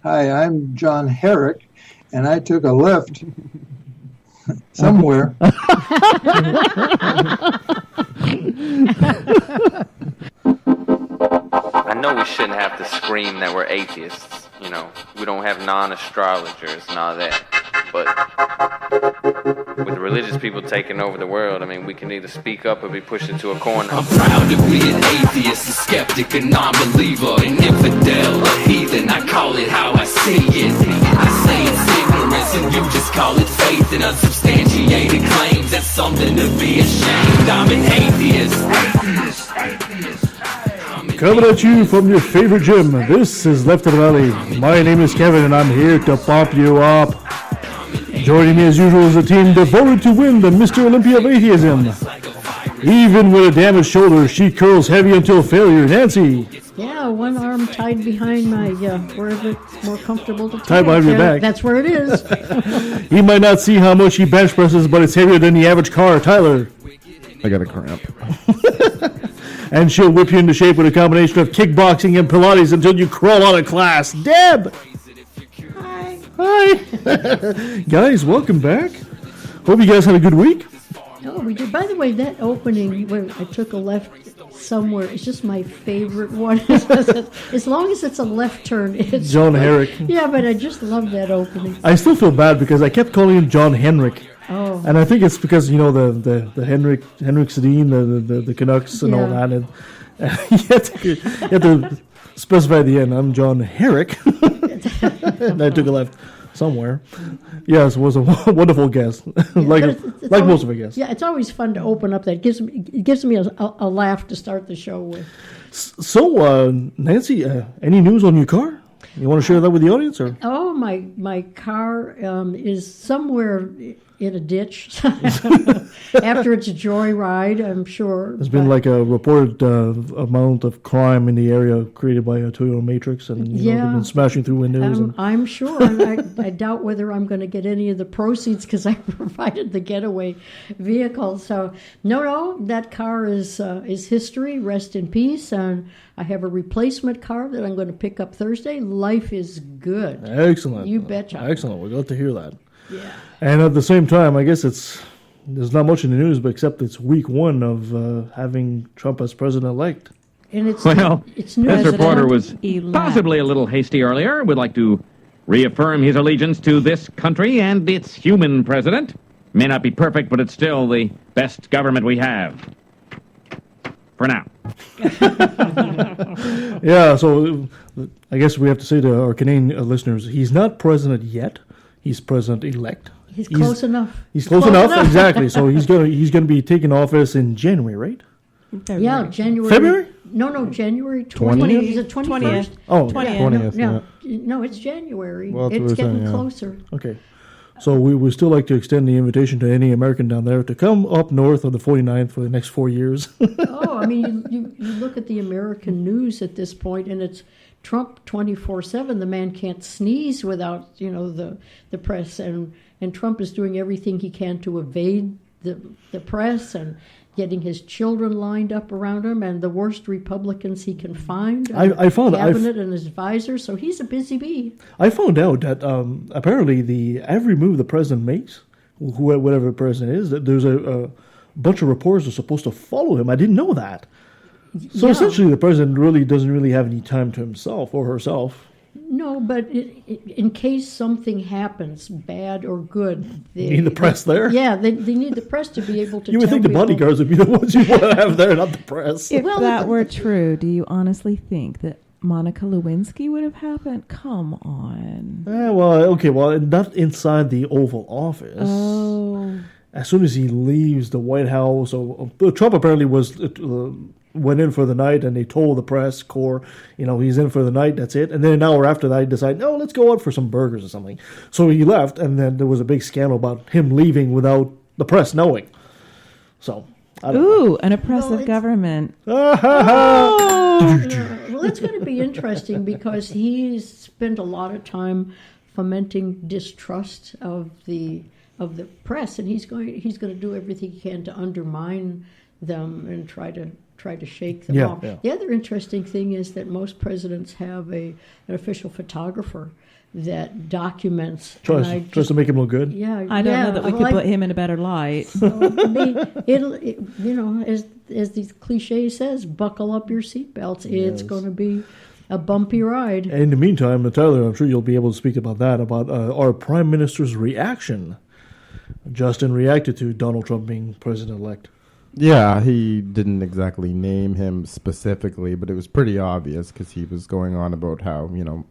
Hi, I'm John Herrick, and I took a left somewhere. I know we shouldn't have to scream that we're atheists. You know, we don't have non-astrologers and all that. But with religious people taking over the world, I mean, we can either speak up or be pushed into a corner. I'm proud to be an atheist, a skeptic, a non-believer, an infidel, a heathen. I call it how I see it. I say it's ignorance and you just call it faith and unsubstantiated claims. That's something to be ashamed. I'm an atheist. Coming at you from your favorite gym, this is Left of the Valley. My name is Kevin and I'm here to pump you up. Joining me as usual is a team devoted to win the Mr. Olympia of Atheism. Even with a damaged shoulder, she curls heavy until failure. Nancy. Yeah, one arm tied behind my, wherever it's more comfortable to tie. Tied behind your back. That's where it is. He might not see how much he bench presses, but it's heavier than the average car. Tyler. I got a cramp. And she'll whip you into shape with a combination of kickboxing and Pilates until you crawl out of class. Deb! Hi! Guys, welcome back. Hope you guys had a good week. Oh, we did. By the way, that opening where I took a left somewhere is just my favorite one. As long as it's a left turn, it's John Herrick. Yeah, but I just love that opening. I still feel bad because I kept calling him John Henrik. Oh. And I think it's because, you know, the Henrik Sedin, the Canucks and all that. And you had to specify at the end, I'm John Herrick. And I took a left somewhere. Yes, it was a wonderful guest. like most of our guests. Yeah, it's always fun to open up that. It gives me a laugh to start the show with. So, Nancy, any news on your car? You want to share that with the audience? Or? Oh, my car is somewhere in a ditch after its joyride, I'm sure. There's been like a reported amount of crime in the area created by a Toyota Matrix, and they've been smashing through windows. I'm sure. I doubt whether I'm going to get any of the proceeds because I provided the getaway vehicle. So no, that car is history. Rest in peace. And I have a replacement car that I'm going to pick up Thursday. Life is good. Excellent. You betcha. Excellent. We're glad to hear that. Yeah. And at the same time, I guess there's not much in the news, but except it's week one of having Trump as president-elect. And it's new. This reporter was possibly a little hasty earlier. Would like to reaffirm his allegiance to this country and its human president. May not be perfect, but it's still the best government we have. For now. Yeah, so I guess we have to say to our Canadian listeners, he's not president yet. He's president-elect. He's close enough. He's close enough, exactly. So he's gonna be taking office in January, right? February. Yeah, January. February? No, January 20th. Is it 21st? Oh, 20th. No, it's January. Well, it's getting closer. Okay. So we would still like to extend the invitation to any American down there to come up north of the 49th for the next 4 years. Oh, I mean, you look at the American news at this point, and it's Trump 24/7. The man can't sneeze without, the press, and Trump is doing everything he can to evade the press and getting his children lined up around him and the worst Republicans he can find. I found cabinet and his advisors. So he's a busy bee. I found out that apparently every move the president makes, whatever the president is, that there's a bunch of reporters are supposed to follow him. I didn't know that. So essentially, the president really doesn't really have any time to himself or herself. No, but in case something happens, bad or good, they need the press there. Yeah, they need the press to be able to. You would think the bodyguards would be the ones you want to have there, not the press. If that were true, do you honestly think that Monica Lewinsky would have happened? Come on. Well, not inside the Oval Office. Oh. As soon as he leaves the White House, Trump apparently went in for the night, and they told the press corps, he's in for the night, that's it. And then an hour after that, he decided, no, let's go out for some burgers or something. So he left, and then there was a big scandal about him leaving without the press knowing. So, I don't know. An oppressive government. Well, it's going to be interesting because he's spent a lot of time fomenting distrust of the press, and he's going to do everything he can to undermine them and try to try to shake them off. Yeah. The other interesting thing is that most presidents have an official photographer that documents. Tries to make him look good. Yeah, I don't know that we could put him in a better light. So as the cliche says, buckle up your seatbelts. It's going to be a bumpy ride. In the meantime, Tyler, I'm sure you'll be able to speak about that, about our Prime Minister's reaction. Justin reacted to Donald Trump being president-elect. Yeah, he didn't exactly name him specifically, but it was pretty obvious because he was going on about how,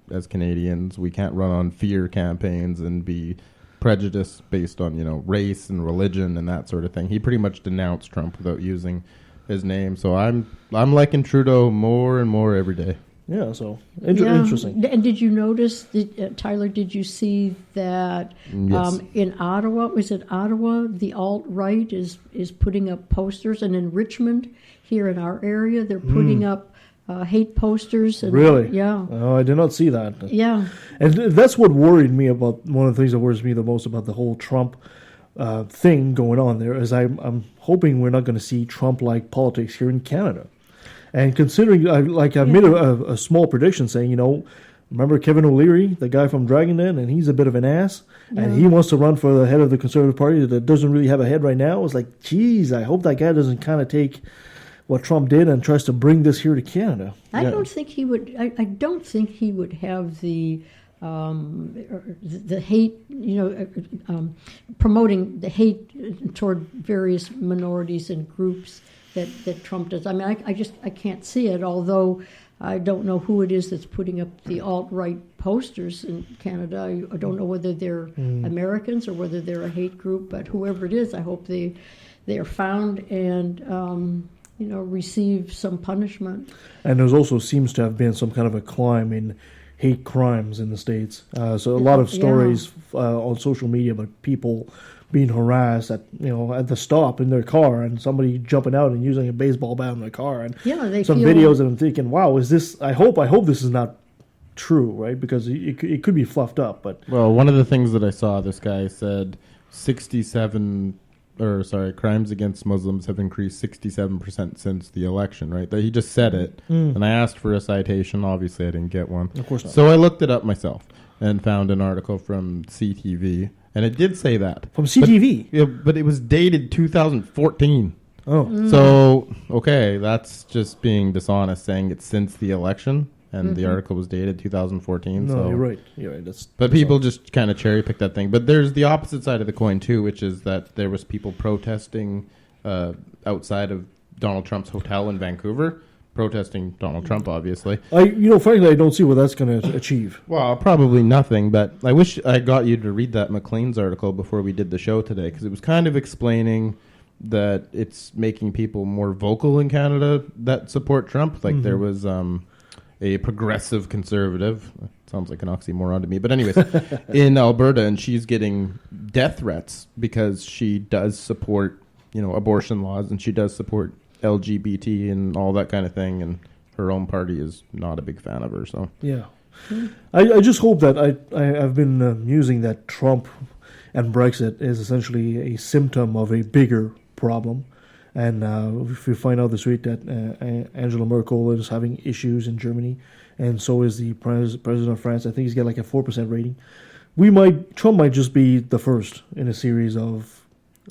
as Canadians, we can't run on fear campaigns and be prejudiced based on, race and religion and that sort of thing. He pretty much denounced Trump without using his name. So I'm liking Trudeau more and more every day. Yeah, so interesting. And did you notice, Tyler, did you see that Yes. in Ottawa, the alt-right is putting up posters, and in Richmond, here in our area, they're putting up hate posters. And, really? Yeah. Oh, I did not see that. Yeah. And that's what worried me about, one of the things that worries me the most about the whole Trump thing going on there, is I'm hoping we're not going to see Trump-like politics here in Canada. And considering, I've made a small prediction saying, remember Kevin O'Leary, the guy from Dragon Den, and he's a bit of an ass, and he wants to run for the head of the Conservative Party that doesn't really have a head right now. It's like, geez, I hope that guy doesn't kind of take what Trump did and tries to bring this here to Canada. I don't think he would. I don't think he would have the hate, promoting the hate toward various minorities and groups that Trump does. I mean, I can't see it, although I don't know who it is that's putting up the alt-right posters in Canada. I don't know whether they're Americans or whether they're a hate group, but whoever it is, I hope they are found and receive some punishment. And there also seems to have been some kind of a climb in hate crimes in the States. So a lot of stories on social media about people being harassed at the stop in their car, and somebody jumping out and using a baseball bat in their car, and some videos of them thinking, "Wow, is this? I hope this is not true, right? Because it could be fluffed up." But one of the things that I saw, this guy said, crimes against Muslims have increased 67% since the election. Right? He just said it, and I asked for a citation. Obviously, I didn't get one. Of course not. So I looked it up myself and found an article from CTV. And it did say that. From CTV? But it was dated 2014. Oh. So, okay, that's just being dishonest, saying it's since the election, and the article was dated 2014. No, so. you're right. But people just kind of cherry-pick that thing. But there's the opposite side of the coin, too, which is that there was people protesting outside of Donald Trump's hotel in Vancouver, protesting Donald Trump, obviously. Frankly, I don't see what that's going to achieve. Well, probably nothing, but I wish I got you to read that Maclean's article before we did the show today, because it was kind of explaining that it's making people more vocal in Canada that support Trump. Like there was a progressive conservative, sounds like an oxymoron to me, but anyways, in Alberta, and she's getting death threats because she does support, abortion laws, and she does support LGBT and all that kind of thing, and her own party is not a big fan of her. So yeah, I just hope that I've been musing that Trump and Brexit is essentially a symptom of a bigger problem, and if we find out this week that Angela Merkel is having issues in Germany, and so is the president of France. I think he's got like a 4% rating. Trump might just be the first in a series of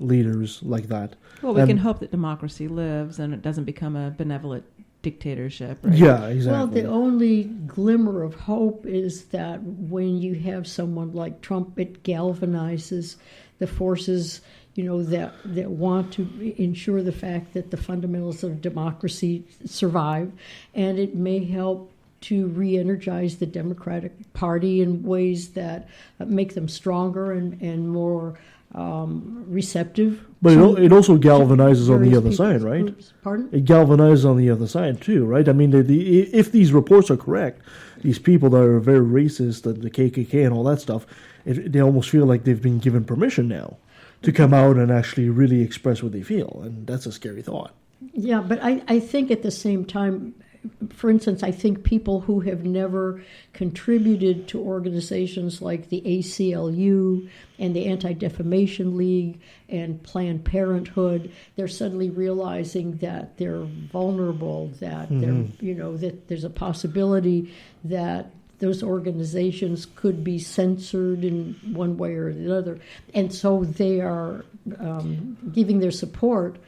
leaders like that. Well, we can hope that democracy lives and it doesn't become a benevolent dictatorship. Right? Yeah, exactly. Well, the only glimmer of hope is that when you have someone like Trump, it galvanizes the forces, that want to ensure the fact that the fundamentals of democracy survive, and it may help to re-energize the Democratic Party in ways that make them stronger and more receptive. But it also galvanizes on the other side, right? Groups. Pardon? It galvanizes on the other side too, right? I mean, if these reports are correct, these people that are very racist, the KKK and all that stuff, they almost feel like they've been given permission now to come out and actually really express what they feel, and that's a scary thought. Yeah, but I think at the same time, for instance, I think people who have never contributed to organizations like the ACLU and the Anti-Defamation League and Planned Parenthood, they're suddenly realizing that they're vulnerable, that that there's a possibility that those organizations could be censored in one way or the other. And so they are giving their support,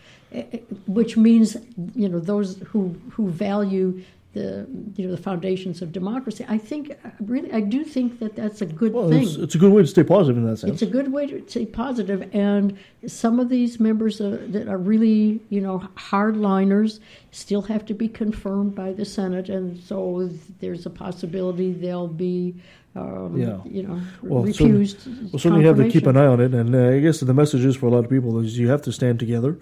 which means, those who value the foundations of democracy. I do think that that's a good thing. It's a good way to stay positive in that sense. It's a good way to stay positive, and some of these members that are really, hardliners still have to be confirmed by the Senate, and so there's a possibility they'll be, refused. We'll certainly have to keep an eye on it, and I guess the message is for a lot of people is you have to stand together.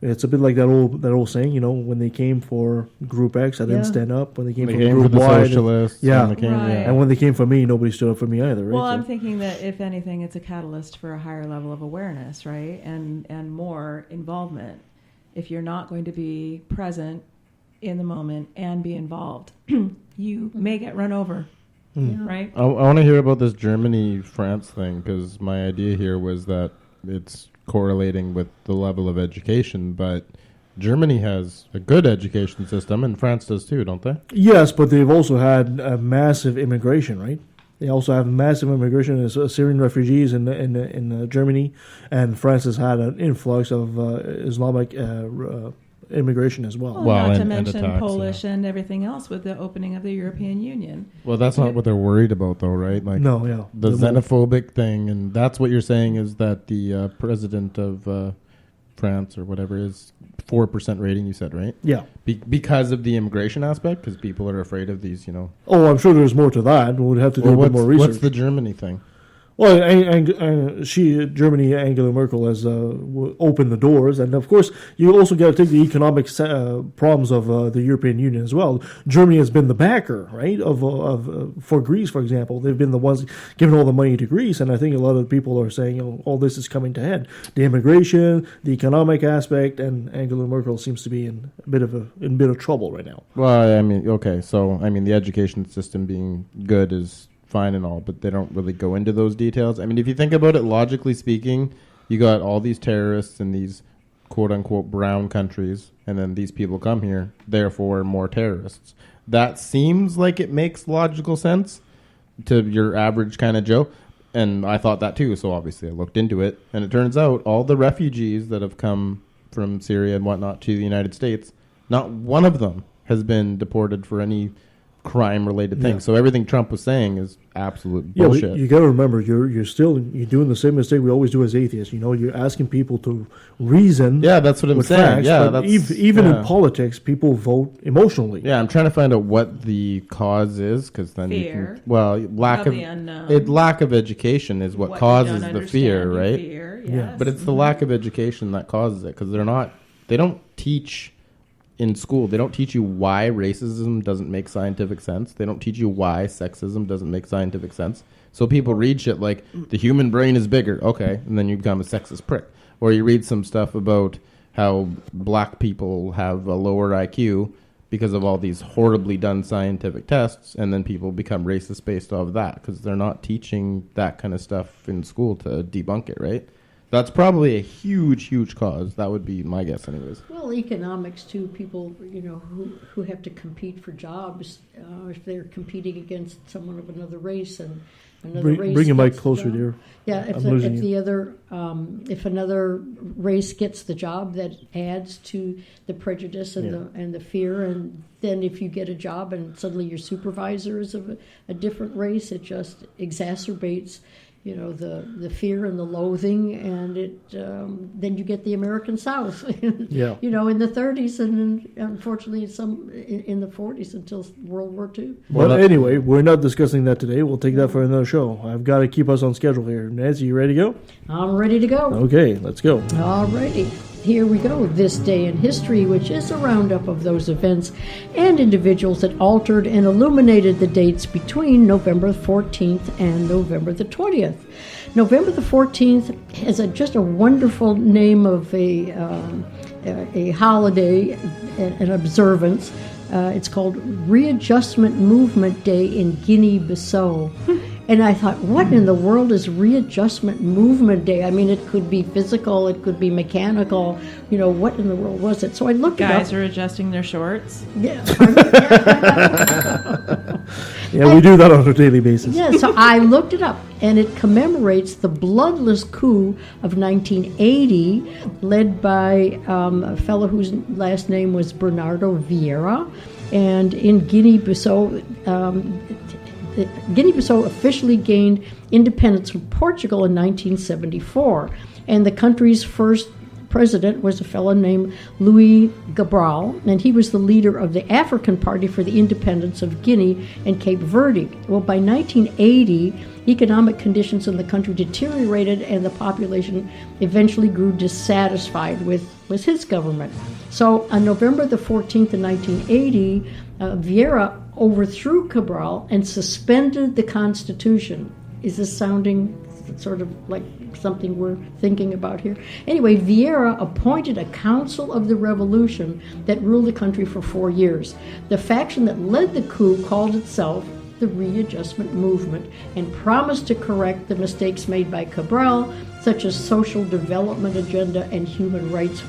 It's a bit like that old saying, when they came for Group X, I didn't stand up. When they came for Group Y, socialists, and when they came for me, nobody stood up for me either. Right? Well, I'm thinking that if anything, it's a catalyst for a higher level of awareness, right, and more involvement. If you're not going to be present in the moment and be involved, you may get run over. Right? I want to hear about this Germany-France thing, because my idea here was that it's correlating with the level of education, but Germany has a good education system, and France does too, don't they? Yes, but they've also had a massive immigration, right? They also have massive immigration of Syrian refugees in Germany, and France has had an influx of Islamic immigration as well. Well, not to mention Polish and everything else with the opening of the European Union. Well, that's not what they're worried about, though, right? The xenophobic thing, and that's what you're saying is that the president of France or whatever is 4% rating, you said, right? Yeah. Because of the immigration aspect, because people are afraid of these, Oh, I'm sure there's more to that. We'd have to do a bit more research. What's the Germany thing? Well, Germany, Angela Merkel has opened the doors, and of course, you also got to take the economic problems of the European Union as well. Germany has been the backer, right, for Greece, for example. They've been the ones giving all the money to Greece, and I think a lot of people are saying, all this is coming to head. The immigration, the economic aspect, and Angela Merkel seems to be in a bit of trouble right now. Well, I mean, okay, so the education system being good is fine and all, but they don't really go into those details. I mean, if you think about it, logically speaking, you got all these terrorists in these quote-unquote brown countries, and then these people come here, therefore more terrorists. That seems like it makes logical sense to your average kind of Joe, and I thought that too, so obviously I looked into it, and it turns out all the refugees that have come from Syria and whatnot to the United States, not one of them has been deported for any crime-related things. So everything Trump was saying is absolute bullshit. You got to remember, you're doing the same mistake we always do as atheists. You're asking people to reason. Yeah, that's what I'm saying. Facts, even in politics, people vote emotionally. Yeah, I'm trying to find out what the cause is, because then lack of education is what causes the fear, right? Fear, yes. But it's the lack of education that causes it, because they don't teach. In school, they don't teach you why racism doesn't make scientific sense. They don't teach you why sexism doesn't make scientific sense. So people read shit like, the human brain is bigger. Okay, and then you become a sexist prick. Or you read some stuff about how black people have a lower IQ because of all these horribly done scientific tests, and then people become racist based off of that because they're not teaching that kind of stuff in school to debunk it, right? That's probably a huge, huge cause. That would be my guess anyways. Well, economics, too. People, who have to compete for jobs, if they're competing against someone of another race and another race... Bring your mic closer, dear. Yeah, if another race gets the job, that adds to the prejudice and the fear. And then if you get a job and suddenly your supervisor is of a different race, it just exacerbates... the fear and the loathing, and then you get the American South, in the 30s, and unfortunately some in the 40s until World War II. But anyway, we're not discussing that today. We'll take that for another show. I've got to keep us on schedule here. Nancy, you ready to go? I'm ready to go. Okay, let's go. All righty. Here we go, This Day in History, which is a roundup of those events and individuals that altered and illuminated the dates between November 14th and November the 20th. November the 14th has just a wonderful name of a holiday, an observance. It's called Readjustment Movement Day in Guinea-Bissau. And I thought, what in the world is Readjustment Movement Day? I mean, it could be physical, it could be mechanical. What in the world was it? So I looked it up. Guys are adjusting their shorts. Yeah. Yeah, we do that on a daily basis. Yeah, so I looked it up, and it commemorates the bloodless coup of 1980, led by a fellow whose last name was Bernardo Vieira. And in Guinea-Bissau, Guinea-Bissau officially gained independence from Portugal in 1974, and the country's first president was a fellow named Louis Cabral, and he was the leader of the African Party for the Independence of Guinea and Cape Verde. Well, by 1980, economic conditions in the country deteriorated, and the population eventually grew dissatisfied with his government. So on November the 14th of 1980, Vieira overthrew Cabral and suspended the Constitution. Is this sounding sort of like something we're thinking about here? Anyway, Vieira appointed a Council of the Revolution that ruled the country for 4 years. The faction that led the coup called itself the Readjustment Movement and promised to correct the mistakes made by Cabral, such as social development agenda and human rights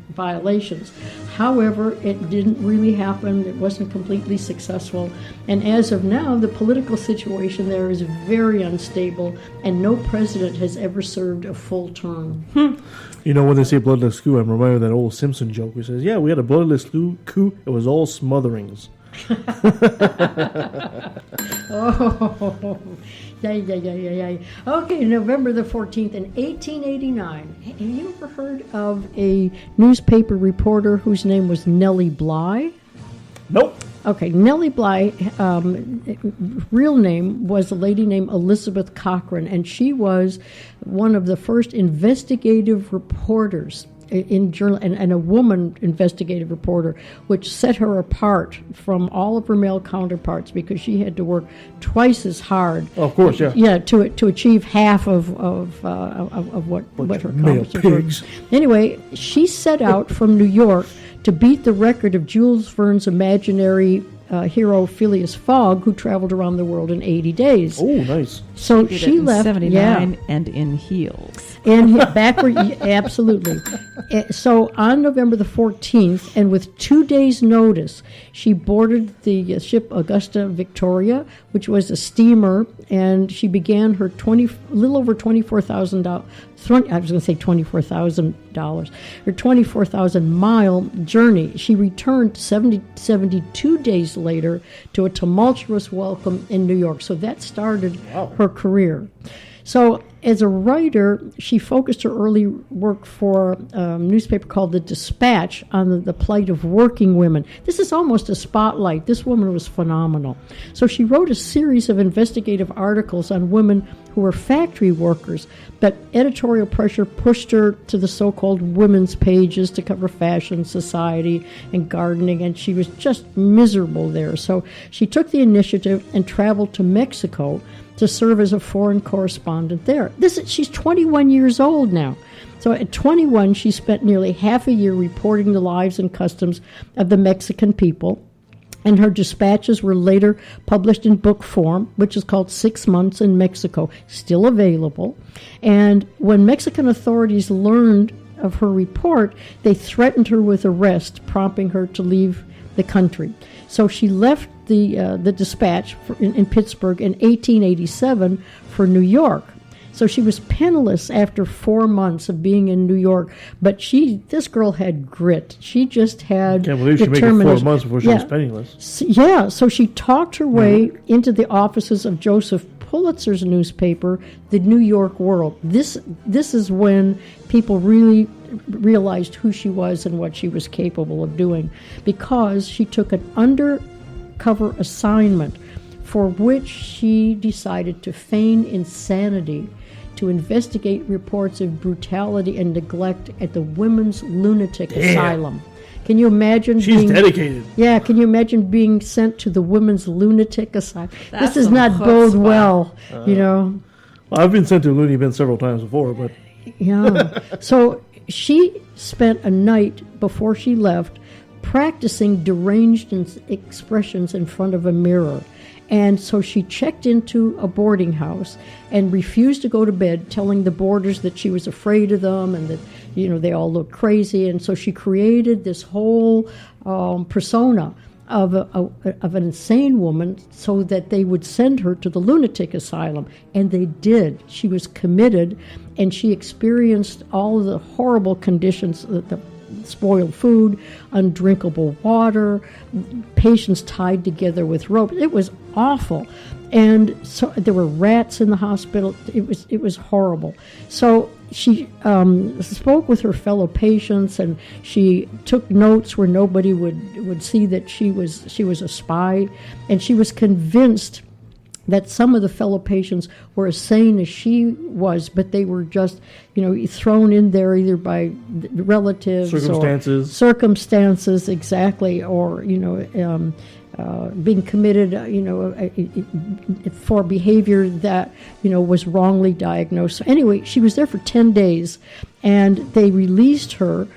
violations. However, it didn't really happen. It wasn't completely successful. And as of now, the political situation there is very unstable, and no president has ever served a full term. When they say bloodless coup, I'm reminded of that old Simpson joke who says, yeah, we had a bloodless coup. It was all smotherings. Oh, yeah. Okay, November the 14th in 1889. Have you ever heard of a newspaper reporter whose name was Nellie Bly? Nope. Okay, Nellie Bly, real name was a lady named Elizabeth Cochran, and she was one of the first investigative reporters in journal, and a woman investigative reporter, which set her apart from all of her male counterparts because she had to work twice as hard. Oh, of course, yeah. Yeah, to achieve half of what her accomplishments were. Anyway, she set out from New York to beat the record of Jules Verne's imaginary hero Phileas Fogg, who traveled around the world in 80 days. Oh, nice. So she left 79 and in heels. And backward, absolutely. So on November the 14th, and with 2 days' notice, she boarded the ship Augusta Victoria, which was a steamer, and she began her little over $24,000. I was going to say $24,000. Her 24,000-mile journey. She returned 72 days later to a tumultuous welcome in New York. So that started her career. So as a writer, she focused her early work for a newspaper called The Dispatch on the plight of working women. This is almost a spotlight. This woman was phenomenal. So she wrote a series of investigative articles on women who were factory workers, but editorial pressure pushed her to the so-called women's pages to cover fashion, society, and gardening, and she was just miserable there. So she took the initiative and traveled to Mexico to serve as a foreign correspondent there. She's 21 years old now. So at 21, she spent nearly half a year reporting the lives and customs of the Mexican people, and her dispatches were later published in book form, which is called 6 Months in Mexico, still available. And when Mexican authorities learned of her report, they threatened her with arrest, prompting her to leave the country. So she left the Dispatch in Pittsburgh in 1887 for New York. So she was penniless after 4 months of being in New York, but this girl had grit. She just had can't believe she made it 4 months before she was penniless. Yeah, so she talked her way into the offices of Joseph Pulitzer's newspaper, The New York World. This is when people really realized who she was and what she was capable of doing, because she took an undercover assignment for which she decided to feign insanity to investigate reports of brutality and neglect at the Women's Lunatic Asylum. Can you imagine She's dedicated. Yeah, can you imagine being sent to the Women's Lunatic Asylum? That's this does not bode well, Well, I've been sent to a loony bin several times before, but... Yeah. So she spent a night before she left practicing deranged expressions in front of a mirror. And so she checked into a boarding house and refused to go to bed, telling the boarders that she was afraid of them and that, they all looked crazy. And so she created this whole persona of an insane woman so that they would send her to the lunatic asylum. And they did. She was committed, and she experienced all of the horrible conditions, the spoiled food, undrinkable water, patients tied together with ropes. It was awful. And so there were rats in the hospital. It was horrible. So she spoke with her fellow patients, and she took notes where nobody would see that she was a spy, and she was convinced that some of the fellow patients were as sane as she was, but they were just, thrown in there either by relatives circumstances. or circumstances, exactly, or being committed, for behavior that was wrongly diagnosed. So anyway, she was there for 10 days, and they released her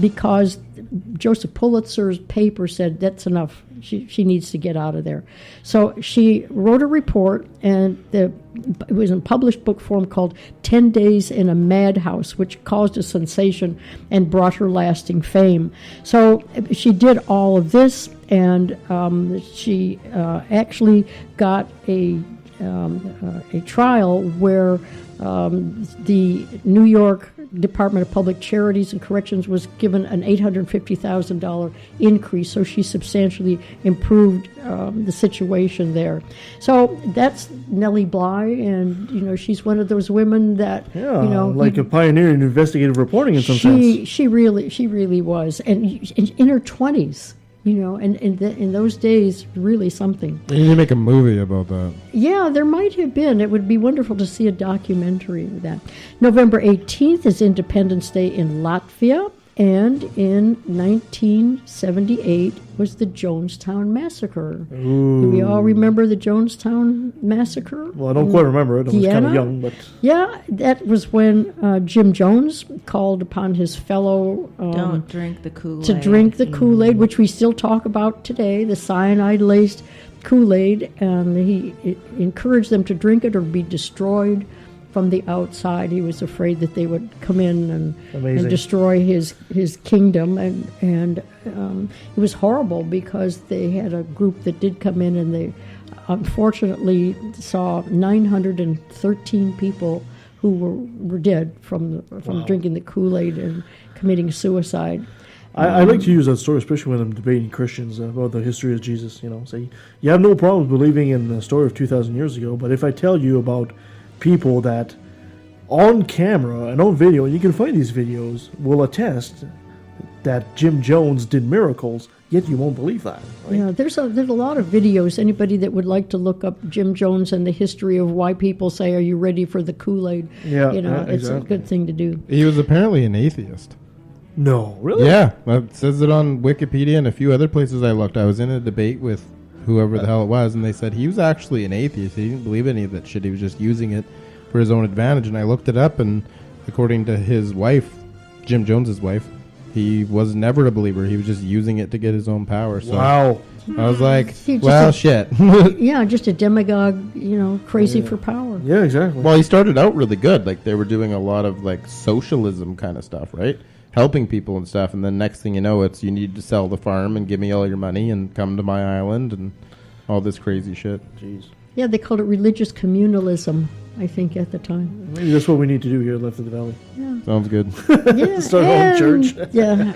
because Joseph Pulitzer's paper said that's enough. She needs to get out of there. So she wrote a report, and it was in published book form called 10 Days in a Madhouse, which caused a sensation and brought her lasting fame. So she did all of this, and she actually got a trial where the New York Department of Public Charities and Corrections was given an $850,000 increase, so she substantially improved the situation there. So that's Nellie Bly, and she's one of those women that like a pioneer in investigative reporting in some sense. She really was, and in her 20s. And in those days, really something. You need to make a movie about that. Yeah, there might have been. It would be wonderful to see a documentary of that. November 18th is Independence Day in Latvia, and in 1978 was the Jonestown Massacre. Ooh. Do we all remember the Jonestown Massacre? Well, I don't quite remember it. I was kind of young, but yeah, that was when Jim Jones called upon his fellow don't drink the Kool-Aid. to drink the Kool-Aid, which we still talk about today, the cyanide-laced Kool-Aid, and he encouraged them to drink it or be destroyed from the outside. He was afraid that they would come in and destroy his kingdom, and it was horrible because they had a group that did come in, and they unfortunately saw 913 people who were dead from drinking the Kool-Aid and committing suicide. I like to use that story, especially when I'm debating Christians about the history of Jesus. Say you have no problem believing in the story of 2,000 years ago, but if I tell you about people that on camera and on video, and you can find these videos, will attest that Jim Jones did miracles, yet you won't believe that. Right? Yeah, there's a lot of videos. Anybody that would like to look up Jim Jones and the history of why people say, "Are you ready for the Kool-Aid?" Yeah, it's a good thing to do. He was apparently an atheist. No, really? Yeah, it says it on Wikipedia and a few other places I looked. I was in a debate with whoever the hell it was, and they said he was actually an atheist. He didn't believe any of that shit. He was just using it for his own advantage. And I looked it up, and according to his wife, Jim Jones's wife, he was never a believer. He was just using it to get his own power. So wow. I was like, well, shit. Yeah, just a demagogue, crazy for power. Yeah, exactly. Well, he started out really good. Like, they were doing a lot of, socialism kind of stuff, right? Helping people and stuff. And then next thing you know, it's you need to sell the farm and give me all your money and come to my island and all this crazy shit. Jeez. Yeah, they called it religious communalism, I think, at the time. Maybe that's what we need to do here left of the valley. Yeah. Sounds good. Yeah, start our own church. Yeah.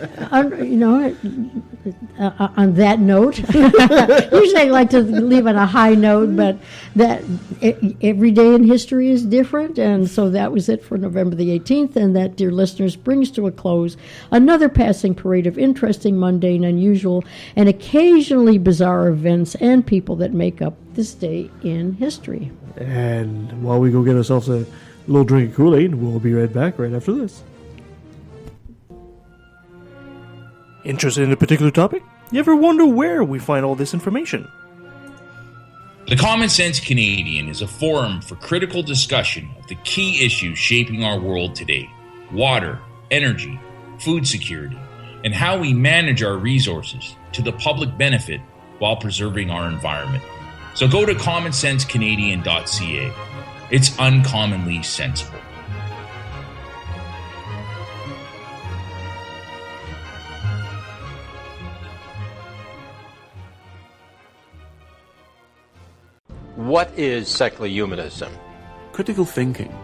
On that note, usually I like to leave on a high note, but that every day in history is different, and so that was it for November the 18th, and that, dear listeners, brings to a close another passing parade of interesting, mundane, unusual, and occasionally bizarre events and people that make up this day in history. And while we go get ourselves a little drink of Kool-Aid, we'll be right back right after this. Interested in a particular topic? You ever wonder where we find all this information? The Common Sense Canadian is a forum for critical discussion of the key issues shaping our world today: water, energy, food security, and how we manage our resources to the public benefit while preserving our environment. So go to commonsensecanadian.ca. It's uncommonly sensible. What is secular humanism? Critical thinking.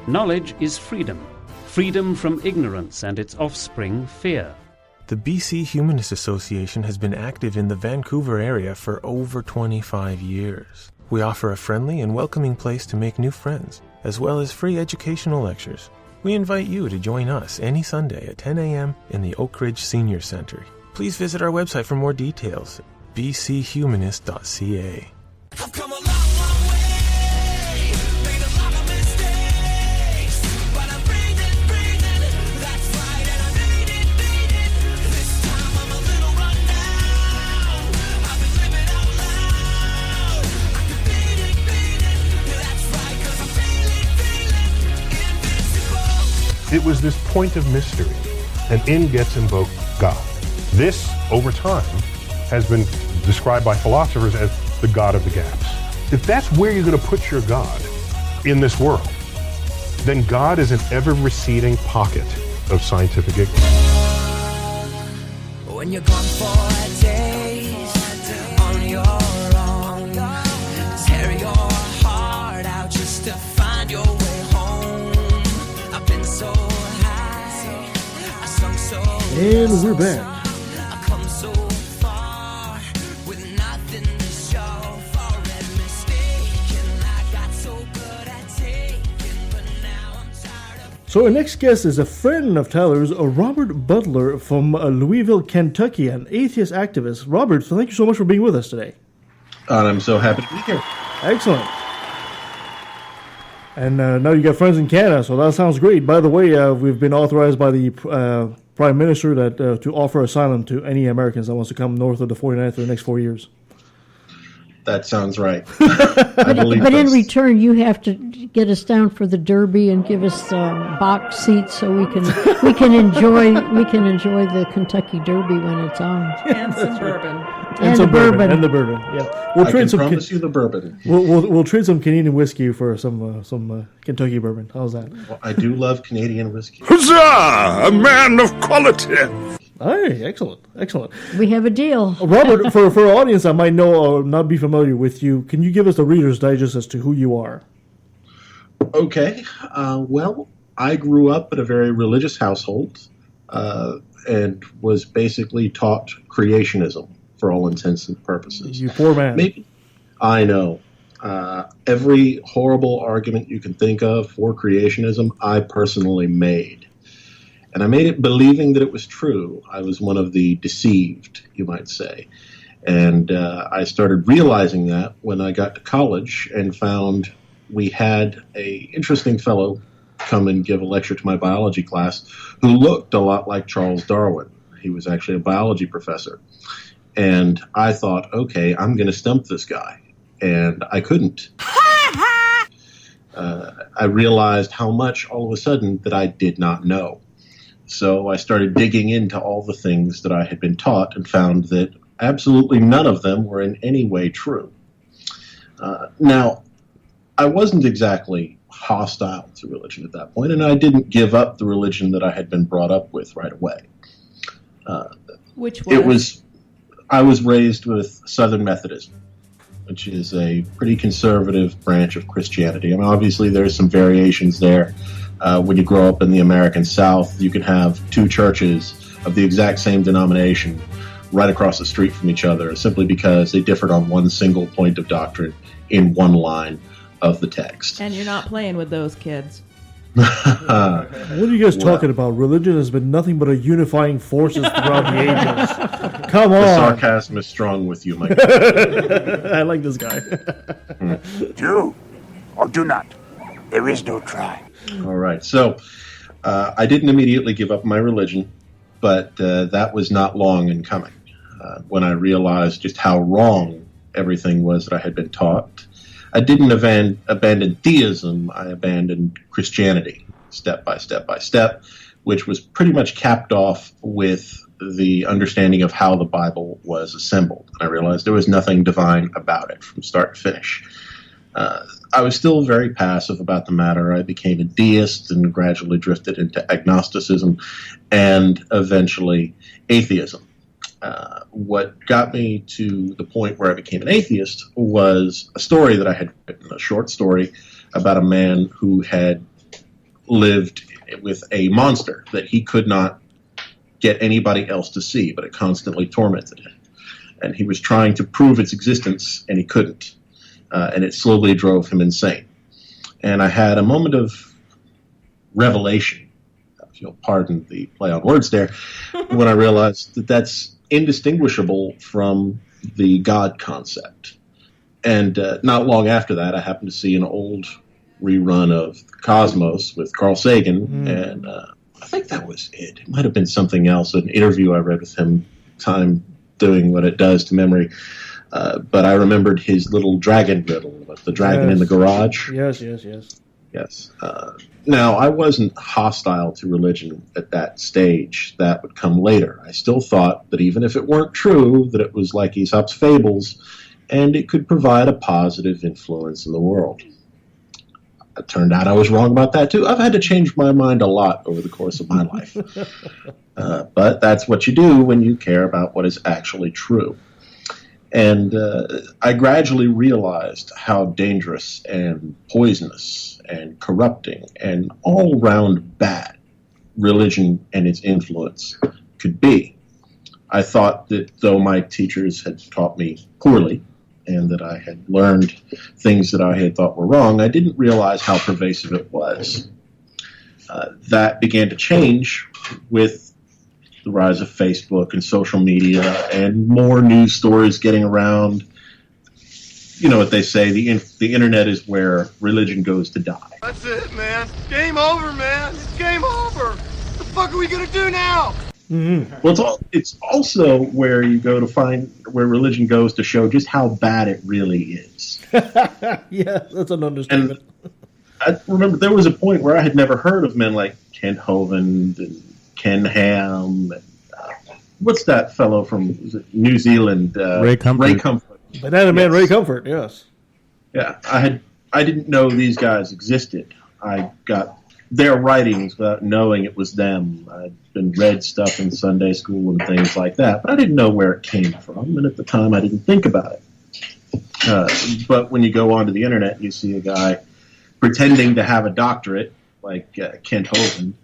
Knowledge is freedom. Freedom from ignorance and its offspring, fear. The BC Humanist Association has been active in the Vancouver area for over 25 years. We offer a friendly and welcoming place to make new friends, as well as free educational lectures. We invite you to join us any Sunday at 10 a.m. in the Oak Ridge Senior Centre. Please visit our website for more details, bchumanist.ca. I've come a long, long way, made a lot of mistakes, but I'm breathing, that's right, and I made it, this time I'm a little run down, I've been living out loud, I can beat it, that's right, 'cause I'm feeling invincible. It was this point of mystery, and in gets invoked God. This, over time, has been described by philosophers as the God of the gaps. If that's where you're going to put your God in this world, then God is an ever-receding pocket of scientific ignorance. When you're gone for days on your own, tear your heart out just to find your way home. I've been so high, I sung so And we're back. So our next guest is a friend of Tyler's, Robert Butler from Louisville, Kentucky, an atheist activist. Robert, thank you so much for being with us today. I'm so happy to be here. Excellent. And now you got friends in Canada, so that sounds great. By the way, we've been authorized by the Prime Minister that to offer asylum to any Americans that wants to come north of the 49th for the next 4 years. That sounds right. But in return, you have to get us down for the Derby and give us box seats so we can enjoy the Kentucky Derby when it's on. And some bourbon. And some bourbon. And the bourbon. Yeah, I can promise you the bourbon. We'll trade some Canadian whiskey for some Kentucky bourbon. How's that? Well, I do love Canadian whiskey. Huzzah! A man of quality. Hey, excellent. We have a deal. Robert, for our audience that might know or not be familiar with you, can you give us the Reader's Digest as to who you are? Okay. Well, I grew up in a very religious household and was basically taught creationism for all intents and purposes. You poor man. Maybe. I know. Every horrible argument you can think of for creationism, I personally made. And I made it believing that it was true. I was one of the deceived, you might say. And I started realizing that when I got to college and found we had a interesting fellow come and give a lecture to my biology class who looked a lot like Charles Darwin. He was actually a biology professor. And I thought, okay, I'm going to stump this guy. And I couldn't. I realized how much all of a sudden that I did not know. So I started digging into all the things that I had been taught and found that absolutely none of them were in any way true. Now, I wasn't exactly hostile to religion at that point, and I didn't give up the religion that I had been brought up with right away. Which was? I was raised with Southern Methodism, which is a pretty conservative branch of Christianity. I mean, obviously there's some variations there. When you grow up in the American South, you can have two churches of the exact same denomination right across the street from each other simply because they differed on one single point of doctrine in one line of the text. And you're not playing with those kids. What are you guys talking about? Religion has been nothing but a unifying forces throughout the ages. Come on. The sarcasm is strong with you, Mike. I like this guy. Do or do not. There is no try. All right. So I didn't immediately give up my religion, but that was not long in coming. When I realized just how wrong everything was that I had been taught, I didn't abandon theism. I abandoned Christianity step by step by step, which was pretty much capped off with the understanding of how the Bible was assembled. I realized there was nothing divine about it from start to finish. I was still very passive about the matter. I became a deist and gradually drifted into agnosticism and eventually atheism. What got me to the point where I became an atheist was a story that I had written, a short story about a man who had lived with a monster that he could not get anybody else to see, but it constantly tormented him. And he was trying to prove its existence, and he couldn't. And it slowly drove him insane. And I had a moment of revelation, if you'll pardon the play on words there, when I realized that that's indistinguishable from the God concept. And not long after that, I happened to see an old rerun of Cosmos with Carl Sagan, and I think that was it. It might have been something else, an interview I read with him, time doing what it does to memory. But I remembered his little dragon riddle with the dragon in the garage. Yes. Yes. Now, I wasn't hostile to religion at that stage. That would come later. I still thought that even if it weren't true, that it was like Aesop's fables, and it could provide a positive influence in the world. It turned out I was wrong about that, too. I've had to change my mind a lot over the course of my life. But that's what you do when you care about what is actually true. And I gradually realized how dangerous and poisonous and corrupting and all-round bad religion and its influence could be. I thought that though my teachers had taught me poorly and that I had learned things that I had thought were wrong, I didn't realize how pervasive it was. That began to change with the rise of Facebook and social media and more news stories getting around. You know what they say, the internet is where religion goes to die. That's it, man. Game over, man. It's game over. What the fuck are we gonna do now? Mm-hmm. Well, it's also where you go to find where religion goes to show just how bad it really is. Yeah, that's an understatement. And I remember there was a point where I had never heard of men like Kent Hovind and Ken Ham. And, what's that fellow from New Zealand? Ray Comfort. Banana Man Ray Comfort, yes. Yeah, I didn't know these guys existed. I got their writings without knowing it was them. I'd been read stuff in Sunday school and things like that, but I didn't know where it came from, and at the time I didn't think about it. But when you go onto the internet, you see a guy pretending to have a doctorate, like Kent Hovind.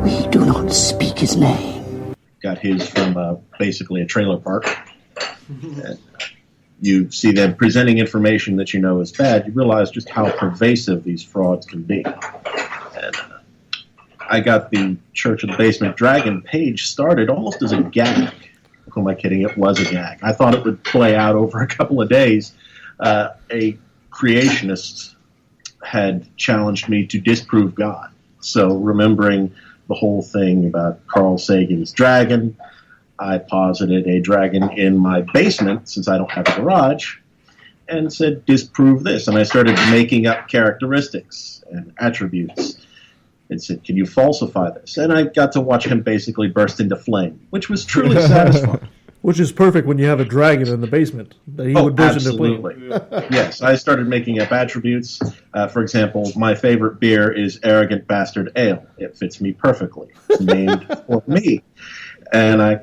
We do not speak his name. Got his from basically a trailer park. And you see them presenting information that you know is bad, you realize just how pervasive these frauds can be. And I got the Church of the Basement Dragon page started almost as a gag. Who am I kidding? It was a gag. I thought it would play out over a couple of days. A creationist had challenged me to disprove God. So remembering the whole thing about Carl Sagan's dragon, I posited a dragon in my basement, since I don't have a garage, and said, disprove this. And I started making up characteristics and attributes and said, can you falsify this? And I got to watch him basically burst into flame, which was truly satisfying. Which is perfect when you have a dragon in the basement that he would burst into flame. Yes, I started making up attributes. For example, my favorite beer is Arrogant Bastard Ale. It fits me perfectly. It's named for me. And I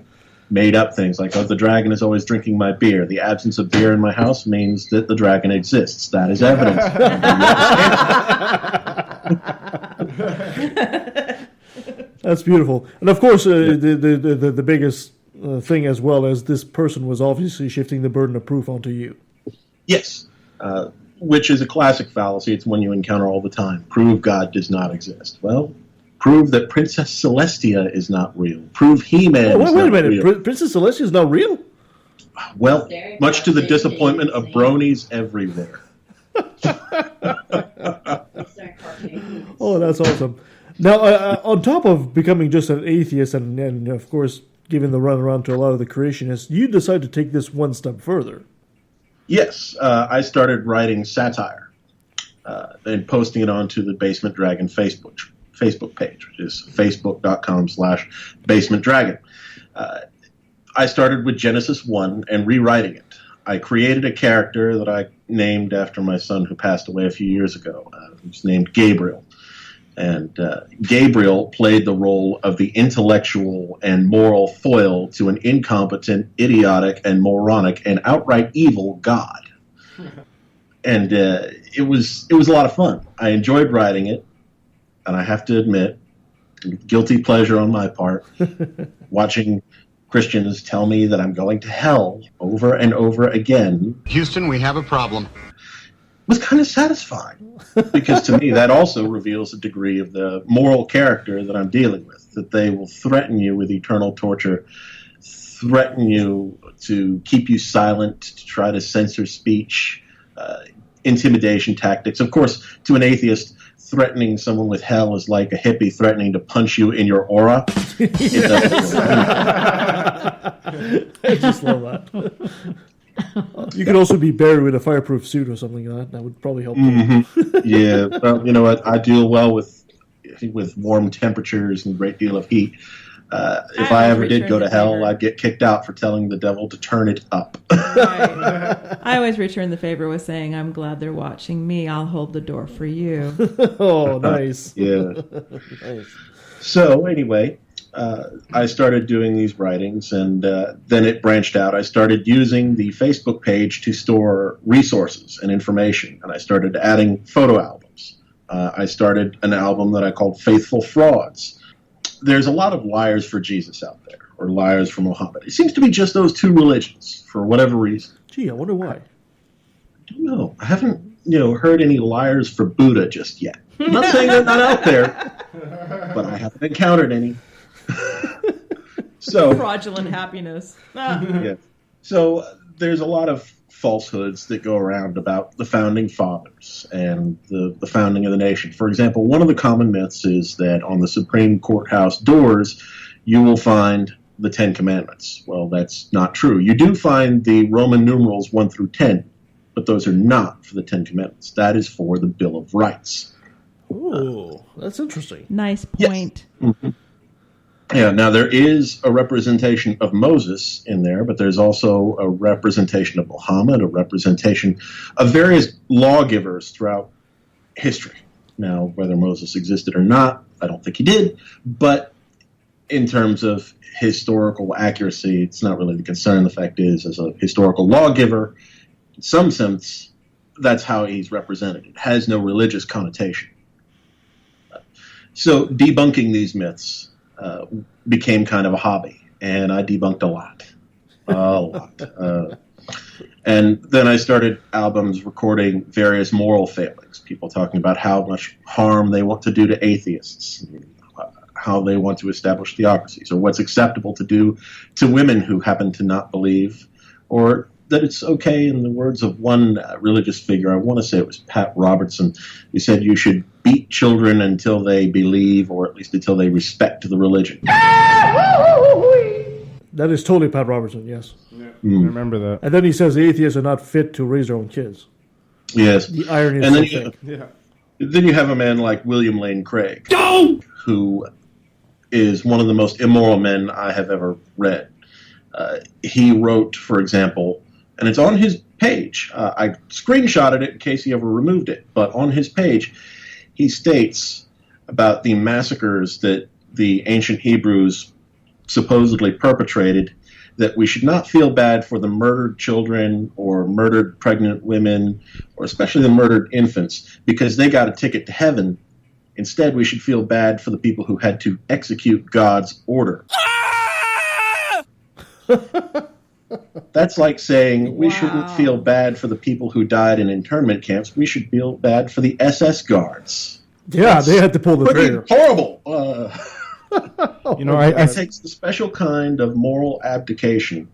made up things like, oh, the dragon is always drinking my beer. The absence of beer in my house means that the dragon exists. That is evidence. That's beautiful. And of course, the biggest thing as well as this person was obviously shifting the burden of proof onto you. Yes, which is a classic fallacy. It's one you encounter all the time. Prove God does not exist. Well, prove that Princess Celestia is not real. Prove He-Man is not real. Wait a minute. Princess Celestia is not real? Well, much to the disappointment of bronies everywhere. Oh, that's awesome. Now, on top of becoming just an atheist and of course, giving the runaround to a lot of the creationists, you decided to take this one step further. Yes, I started writing satire and posting it onto the Basement Dragon Facebook page, which is facebook.com/basementdragon. I started with Genesis 1 and rewriting it. I created a character that I named after my son who passed away a few years ago. He was named Gabriel. And Gabriel played the role of the intellectual and moral foil to an incompetent, idiotic, and moronic and outright evil God. And it was a lot of fun. I enjoyed writing it, and I have to admit, guilty pleasure on my part, watching Christians tell me that I'm going to hell over and over again. Houston, we have a problem. Was kind of satisfying, because to me that also reveals a degree of the moral character that I'm dealing with, that they will threaten you with eternal torture, threaten you to keep you silent, to try to censor speech, intimidation tactics. Of course, to an atheist, threatening someone with hell is like a hippie threatening to punch you in your aura. I just love that. You could also be buried with a fireproof suit or something like that. That would probably help. Yeah, well, you know what? I deal well with warm temperatures and a great deal of heat. If I ever did go to hell, I'd get kicked out for telling the devil to turn it up. Right. I always return the favor with saying, I'm glad they're watching me. I'll hold the door for you. Oh, nice. Yeah. Nice. So anyway, I started doing these writings, and then it branched out. I started using the Facebook page to store resources and information, and I started adding photo albums. I started an album that I called Faithful Frauds. There's a lot of liars for Jesus out there, or liars for Muhammad. It seems to be just those two religions, for whatever reason. Gee, I wonder why. I don't know. I haven't, heard any liars for Buddha just yet. I'm not saying they're not out there, but I haven't encountered any. So fraudulent happiness. Yeah. So there's a lot of falsehoods that go around about the founding fathers and the founding of the nation. For example, one of the common myths is that on the Supreme Courthouse doors, you will find the Ten Commandments. Well, that's not true. You do find the Roman numerals 1 through 10, but those are not for the Ten Commandments. That is for the Bill of Rights. Ooh, that's interesting. Nice point. Yes. Mm-hmm. Yeah, now there is a representation of Moses in there, but there's also a representation of Muhammad, a representation of various lawgivers throughout history. Now, whether Moses existed or not, I don't think he did, but in terms of historical accuracy, it's not really the concern. The fact is, as a historical lawgiver, in some sense, that's how he's represented. It has no religious connotation. So debunking these myths became kind of a hobby, and I debunked a lot. And then I started albums recording various moral failings, people talking about how much harm they want to do to atheists, how they want to establish theocracies, or what's acceptable to do to women who happen to not believe, or that it's okay, in the words of one religious figure, I want to say it was Pat Robertson, who said you should beat children until they believe, or at least until they respect the religion. That is totally Pat Robertson, yes. Yeah. I remember that. And then he says the atheists are not fit to raise their own kids. Yes. The irony and is then so thick. Then you have a man like William Lane Craig, who is one of the most immoral men I have ever read. He wrote, for example, and it's on his page. I screenshotted it in case he ever removed it. But on his page, he states about the massacres that the ancient Hebrews supposedly perpetrated, that we should not feel bad for the murdered children or murdered pregnant women, or especially the murdered infants, because they got a ticket to heaven. Instead, we should feel bad for the people who had to execute God's order. That's like saying we shouldn't feel bad for the people who died in internment camps. We should feel bad for the SS guards. Yeah, they had to pull the trigger. Horrible. I it takes a special kind of moral abdication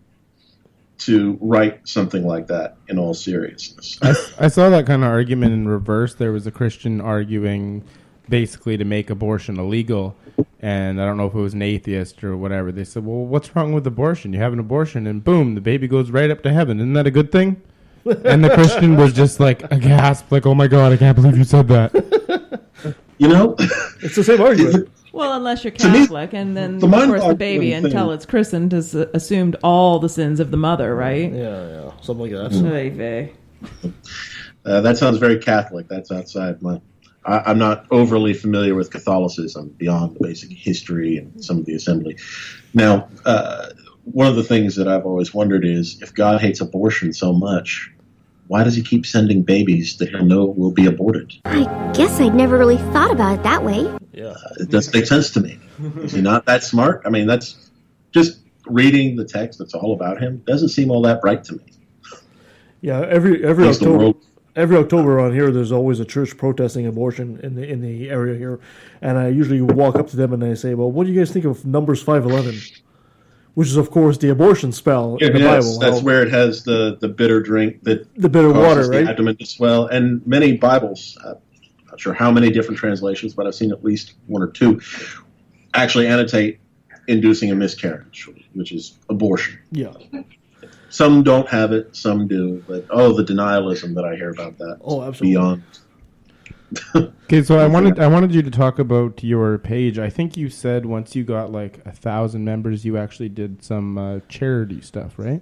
to write something like that in all seriousness. I saw that kind of argument in reverse. There was a Christian arguing basically to make abortion illegal, and I don't know if it was an atheist or whatever. They said, well, what's wrong with abortion? You have an abortion and boom, the baby goes right up to heaven. Isn't that a good thing? And the Christian was just like aghast, like, oh my God, I can't believe you said that. You know? It's the same argument. Well, unless you're To me, Catholic, and then, the of course, the mind-boggling baby, thing- until it's christened, has assumed all the sins of the mother, right? Yeah, something like that. Oy vey. That sounds very Catholic. That's outside my. I'm not overly familiar with Catholicism beyond the basic history and some of the assembly. Now, one of the things that I've always wondered is, if God hates abortion so much, why does he keep sending babies that he'll know will be aborted? I guess I'd never really thought about it that way. Yeah. It doesn't make sense to me. Is he not that smart? I mean, that's just reading the text that's all about him. Doesn't seem all that bright to me. Yeah, every Makes the October, world- every October around here, there's always a church protesting abortion in the area here, and I usually walk up to them and I say, "Well, what do you guys think of Numbers 5:11?" Which is, of course, the abortion spell in the Yes, Bible. that's where it has the bitter drink that the bitter water, causes right? the abdomen to swell. And many Bibles, not sure how many different translations, but I've seen at least one or two, actually annotate inducing a miscarriage, which is abortion. Yeah. Some don't have it, some do, but the denialism that I hear about that. Oh, absolutely. Beyond. Okay, so I wanted you to talk about your page. I think you said once you got like 1,000 members, you actually did some charity stuff, right?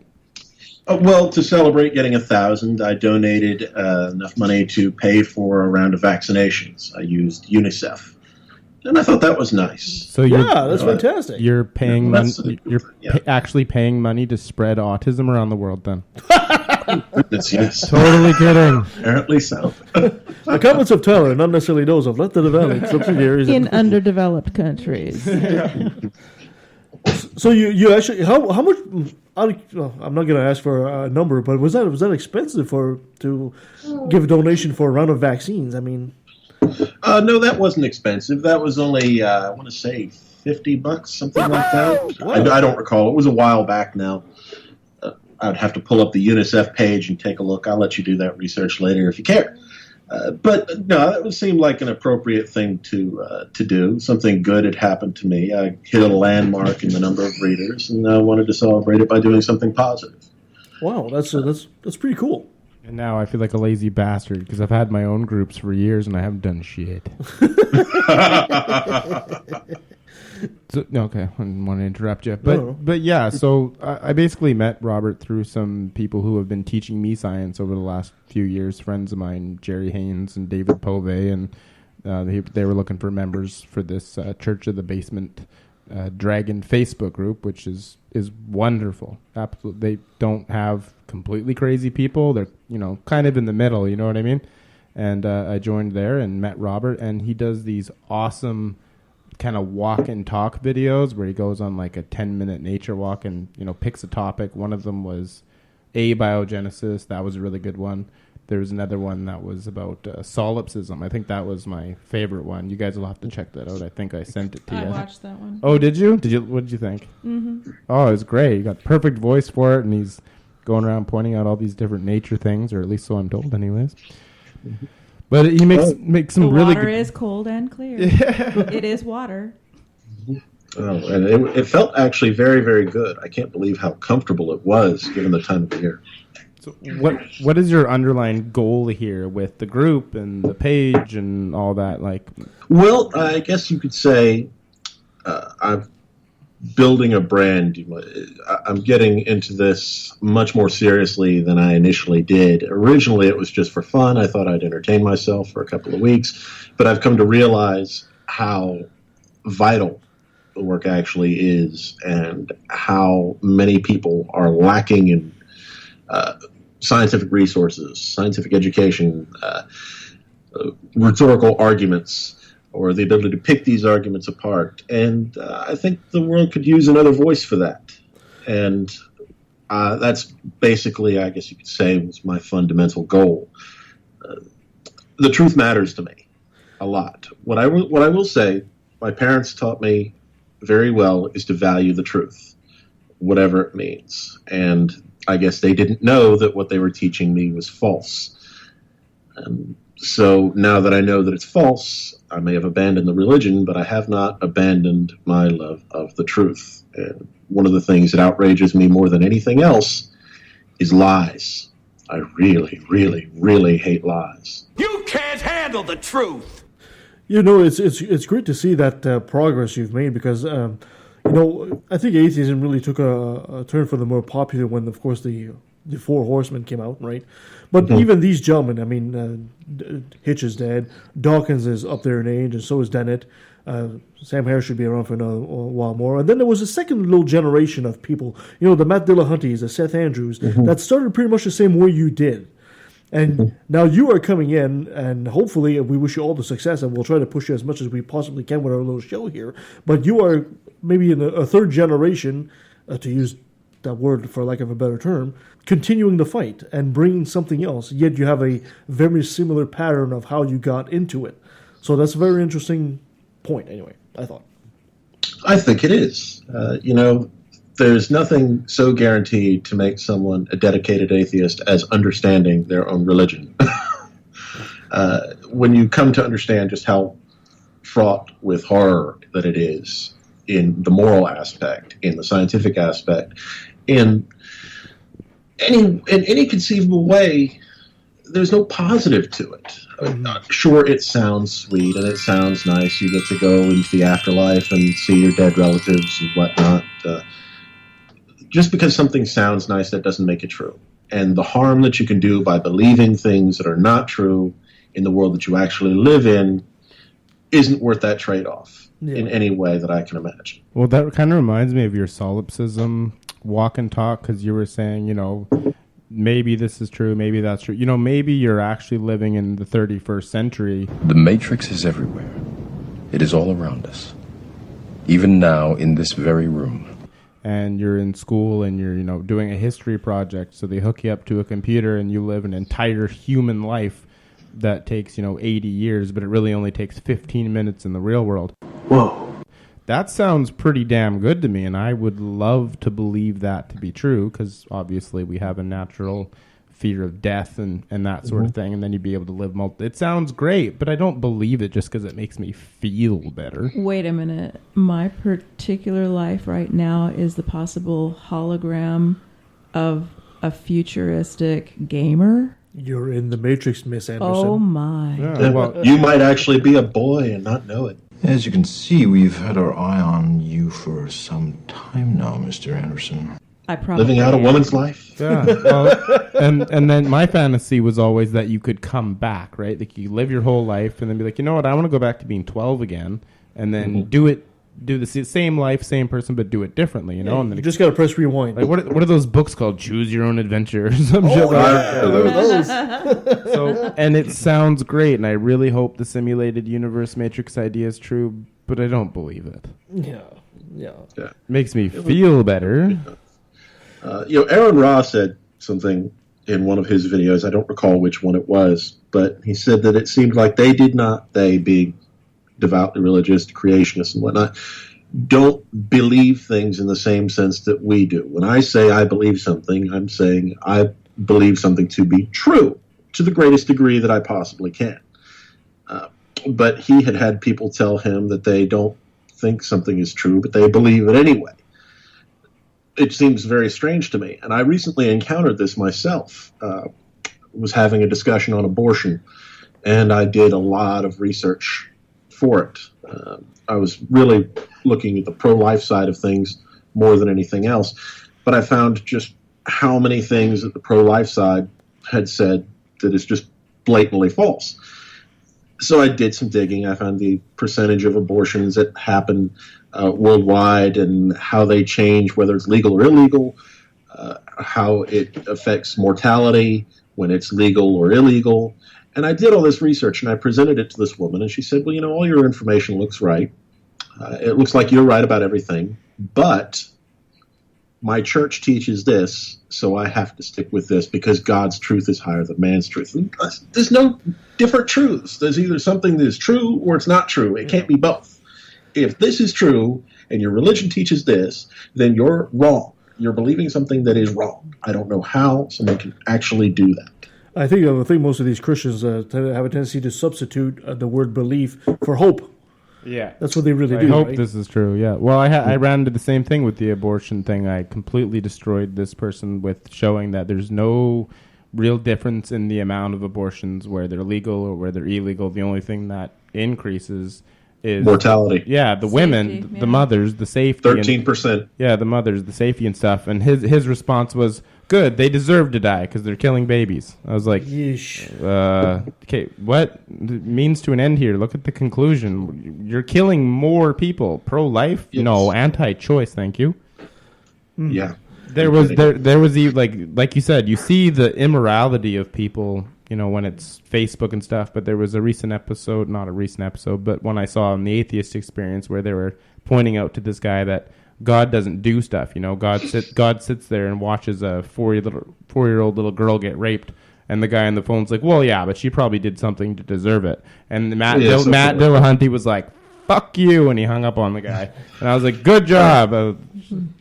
Well, to celebrate getting 1,000, I donated enough money to pay for a round of vaccinations. I used UNICEF, and I thought that was nice. So you're, that's fantastic. You're paying That's- money. You're actually paying money to spread autism around the world. Then yes, totally kidding. Apparently so. The comments of Tyler, not necessarily those of Let the Developed subsidiaries. In underdeveloped countries. So you actually how much? I'm not going to ask for a number, but was that expensive to give a donation for a round of vaccines? I mean, no, that wasn't expensive. That was only I want to say $50, something like that. Wow. I don't recall. It was a while back now. I'd have to pull up the UNICEF page and take a look. I'll let you do that research later if you care. But no, that would seem like an appropriate thing to do. Something good had happened to me. I hit a landmark in the number of readers, and I wanted to celebrate it by doing something positive. wow, that's pretty cool. And now I feel like a lazy bastard because I've had my own groups for years and I haven't done shit. So, okay, I didn't want to interrupt you, but yeah. So I basically met Robert through some people who have been teaching me science over the last few years. Friends of mine, Jerry Haynes and David Pove, and they were looking for members for this Church of the Basement Dragon Facebook group, which is wonderful. Absolutely, they don't have completely crazy people. They're kind of in the middle. You know what I mean? And I joined there and met Robert, and he does these awesome kind of walk and talk videos where he goes on like a 10-minute nature walk and picks a topic. One of them was abiogenesis. That was a really good one. There was another one that was about solipsism. I think that was my favorite one. You guys will have to check that out. I think I sent it to you. I watched that one. Oh, did you? What did you think? Mm-hmm. Oh, it was great. You got perfect voice for it, and he's going around pointing out all these different nature things, or at least so I'm told, anyways. But he makes some really good... The water is cold and clear. It is water. Oh, and it felt actually very, very good. I can't believe how comfortable it was given the time of the year. So what is your underlying goal here with the group and the page and all that? Well, I guess you could say I'm building a brand. I'm getting into this much more seriously than I initially did. Originally, it was just for fun. I thought I'd entertain myself for a couple of weeks, but I've come to realize how vital the work actually is and how many people are lacking in scientific resources, scientific education, rhetorical arguments, or the ability to pick these arguments apart. And I think the world could use another voice for that. And that's basically, I guess you could say, was my fundamental goal. The truth matters to me a lot. What I will say, my parents taught me very well, is to value the truth, whatever it means. And I guess they didn't know that what they were teaching me was false. So now that I know that it's false, I may have abandoned the religion, but I have not abandoned my love of the truth. And one of the things that outrages me more than anything else is lies. I really, really, really hate lies. You can't handle the truth. It's great to see that progress you've made because I think atheism really took a turn for the more popular when, of course, the Four Horsemen came out, right? But even these gentlemen, I mean, Hitch is dead, Dawkins is up there in age, and so is Dennett. Sam Harris should be around for another while more. And then there was a second little generation of people, the Matt Dillahunties, the Seth Andrews, that started pretty much the same way you did. And now you are coming in, and hopefully we wish you all the success, and we'll try to push you as much as we possibly can with our little show here. But you are maybe in a third generation, to use that word for lack of a better term, continuing the fight and bringing something else, yet you have a very similar pattern of how you got into it. So that's a very interesting point, anyway, I thought. I think it is. There's nothing so guaranteed to make someone a dedicated atheist as understanding their own religion. When you come to understand just how fraught with horror that it is in the moral aspect, in the scientific aspect, in any conceivable way, there's no positive to it. Sure, it sounds sweet and it sounds nice. You get to go into the afterlife and see your dead relatives and whatnot. Just because something sounds nice, that doesn't make it true. And the harm that you can do by believing things that are not true in the world that you actually live in isn't worth that trade-off in any way that I can imagine. Well, that kind of reminds me of your solipsism walk and talk, because you were saying, maybe this is true, maybe that's true. Maybe you're actually living in the 31st century. The Matrix is everywhere. It is all around us. Even now, in this very room. And you're in school and you're, doing a history project, so they hook you up to a computer and you live an entire human life that takes, 80 years, but it really only takes 15 minutes in the real world. Whoa. That sounds pretty damn good to me, and I would love to believe that to be true, because obviously we have a natural fear of death and that sort of thing, and then you'd be able to live it sounds great, but I don't believe it just because it makes me feel better. Wait a minute. My particular life right now is the possible hologram of a futuristic gamer. You're in the Matrix, Miss Anderson. Oh my. Yeah, well, you might actually be a boy and not know it. As you can see, we've had our eye on you for some time now, Mr. Anderson. I probably living out a woman's life. Yeah. Well, and then my fantasy was always that you could come back, right? Like you live your whole life and then be like, you know what, I want to go back to being 12 again, and then do the same life, same person, but do it differently, and then you just got to press rewind. Like what are those books called? Choose Your Own Adventure or some shit like that. So, and it sounds great, and I really hope the simulated universe Matrix idea is true, but I don't believe it. Yeah. Makes me feel better. Aaron Ross said something in one of his videos. I don't recall which one it was, but he said that it seemed like they being devoutly religious, creationists and whatnot, don't believe things in the same sense that we do. When I say I believe something, I'm saying I believe something to be true to the greatest degree that I possibly can. But he had people tell him that they don't think something is true, but they believe it anyway. It seems very strange to me. And I recently encountered this myself. Was having a discussion on abortion, and I did a lot of research for it. I was really looking at the pro-life side of things more than anything else. But I found just how many things that the pro-life side had said that is just blatantly false. So I did some digging. I found the percentage of abortions that happen worldwide and how they change, whether it's legal or illegal, how it affects mortality when it's legal or illegal. And I did all this research, and I presented it to this woman, and she said, well, all your information looks right. It looks like you're right about everything, but my church teaches this, so I have to stick with this because God's truth is higher than man's truth. And there's no different truths. There's either something that is true or it's not true. It can't be both. If this is true and your religion teaches this, then you're wrong. You're believing something that is wrong. I don't know how someone can actually do that. I think most of these Christians have a tendency to substitute the word belief for hope. Yeah. That's what they really do. I hope right? this is true, yeah. Well, I ran into the same thing with the abortion thing. I completely destroyed this person with showing that there's no real difference in the amount of abortions where they're legal or where they're illegal. The only thing that increases is mortality. Yeah, the women, the mothers, the safety. 13%. Yeah, the mothers, the safety and stuff. And his response was, good, they deserve to die because they're killing babies. I was like, okay, what means to an end here? Look at the conclusion. You're killing more people. Pro-life? Yes. No. Anti-choice, thank you. Yeah. There was like you said, you see the immorality of people, when it's Facebook and stuff, but there was not a recent episode, but one I saw in the Atheist Experience where they were pointing out to this guy that God doesn't do stuff. God sits there and watches a 4-year-old little girl get raped, and the guy on the phone's like, well, yeah, but she probably did something to deserve it. And Matt Dillahunty was like, fuck you, and he hung up on the guy. And I was like, good job.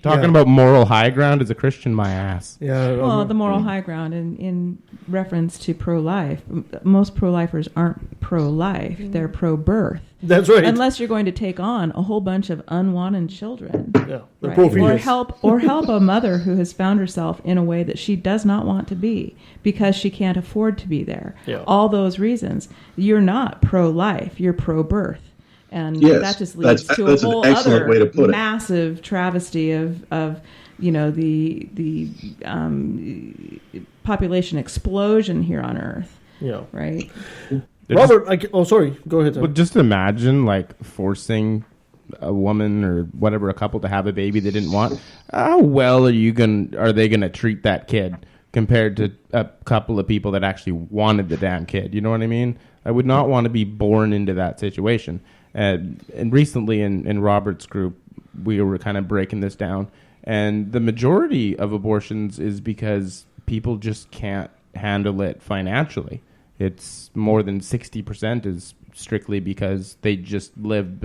Talking about moral high ground as a Christian, my ass. Yeah. Well, the moral high ground in reference to pro-life, most pro-lifers aren't pro-life. They're pro-birth. That's right. Unless you're going to take on a whole bunch of unwanted children. Yeah. Right? Or help a mother who has found herself in a way that she does not want to be because she can't afford to be there. Yeah. All those reasons. You're not pro-life. You're pro-birth. And that just leads to a whole other massive travesty of the population explosion here on Earth. Yeah. Right. Robert, sorry. Go ahead. Well, just imagine forcing a woman or whatever, a couple, to have a baby they didn't want. How well are they gonna treat that kid compared to a couple of people that actually wanted the damn kid? You know what I mean? I would not want to be born into that situation. And recently in Robert's group, we were kind of breaking this down. And the majority of abortions is because people just can't handle it financially. It's more than 60% is strictly because they just live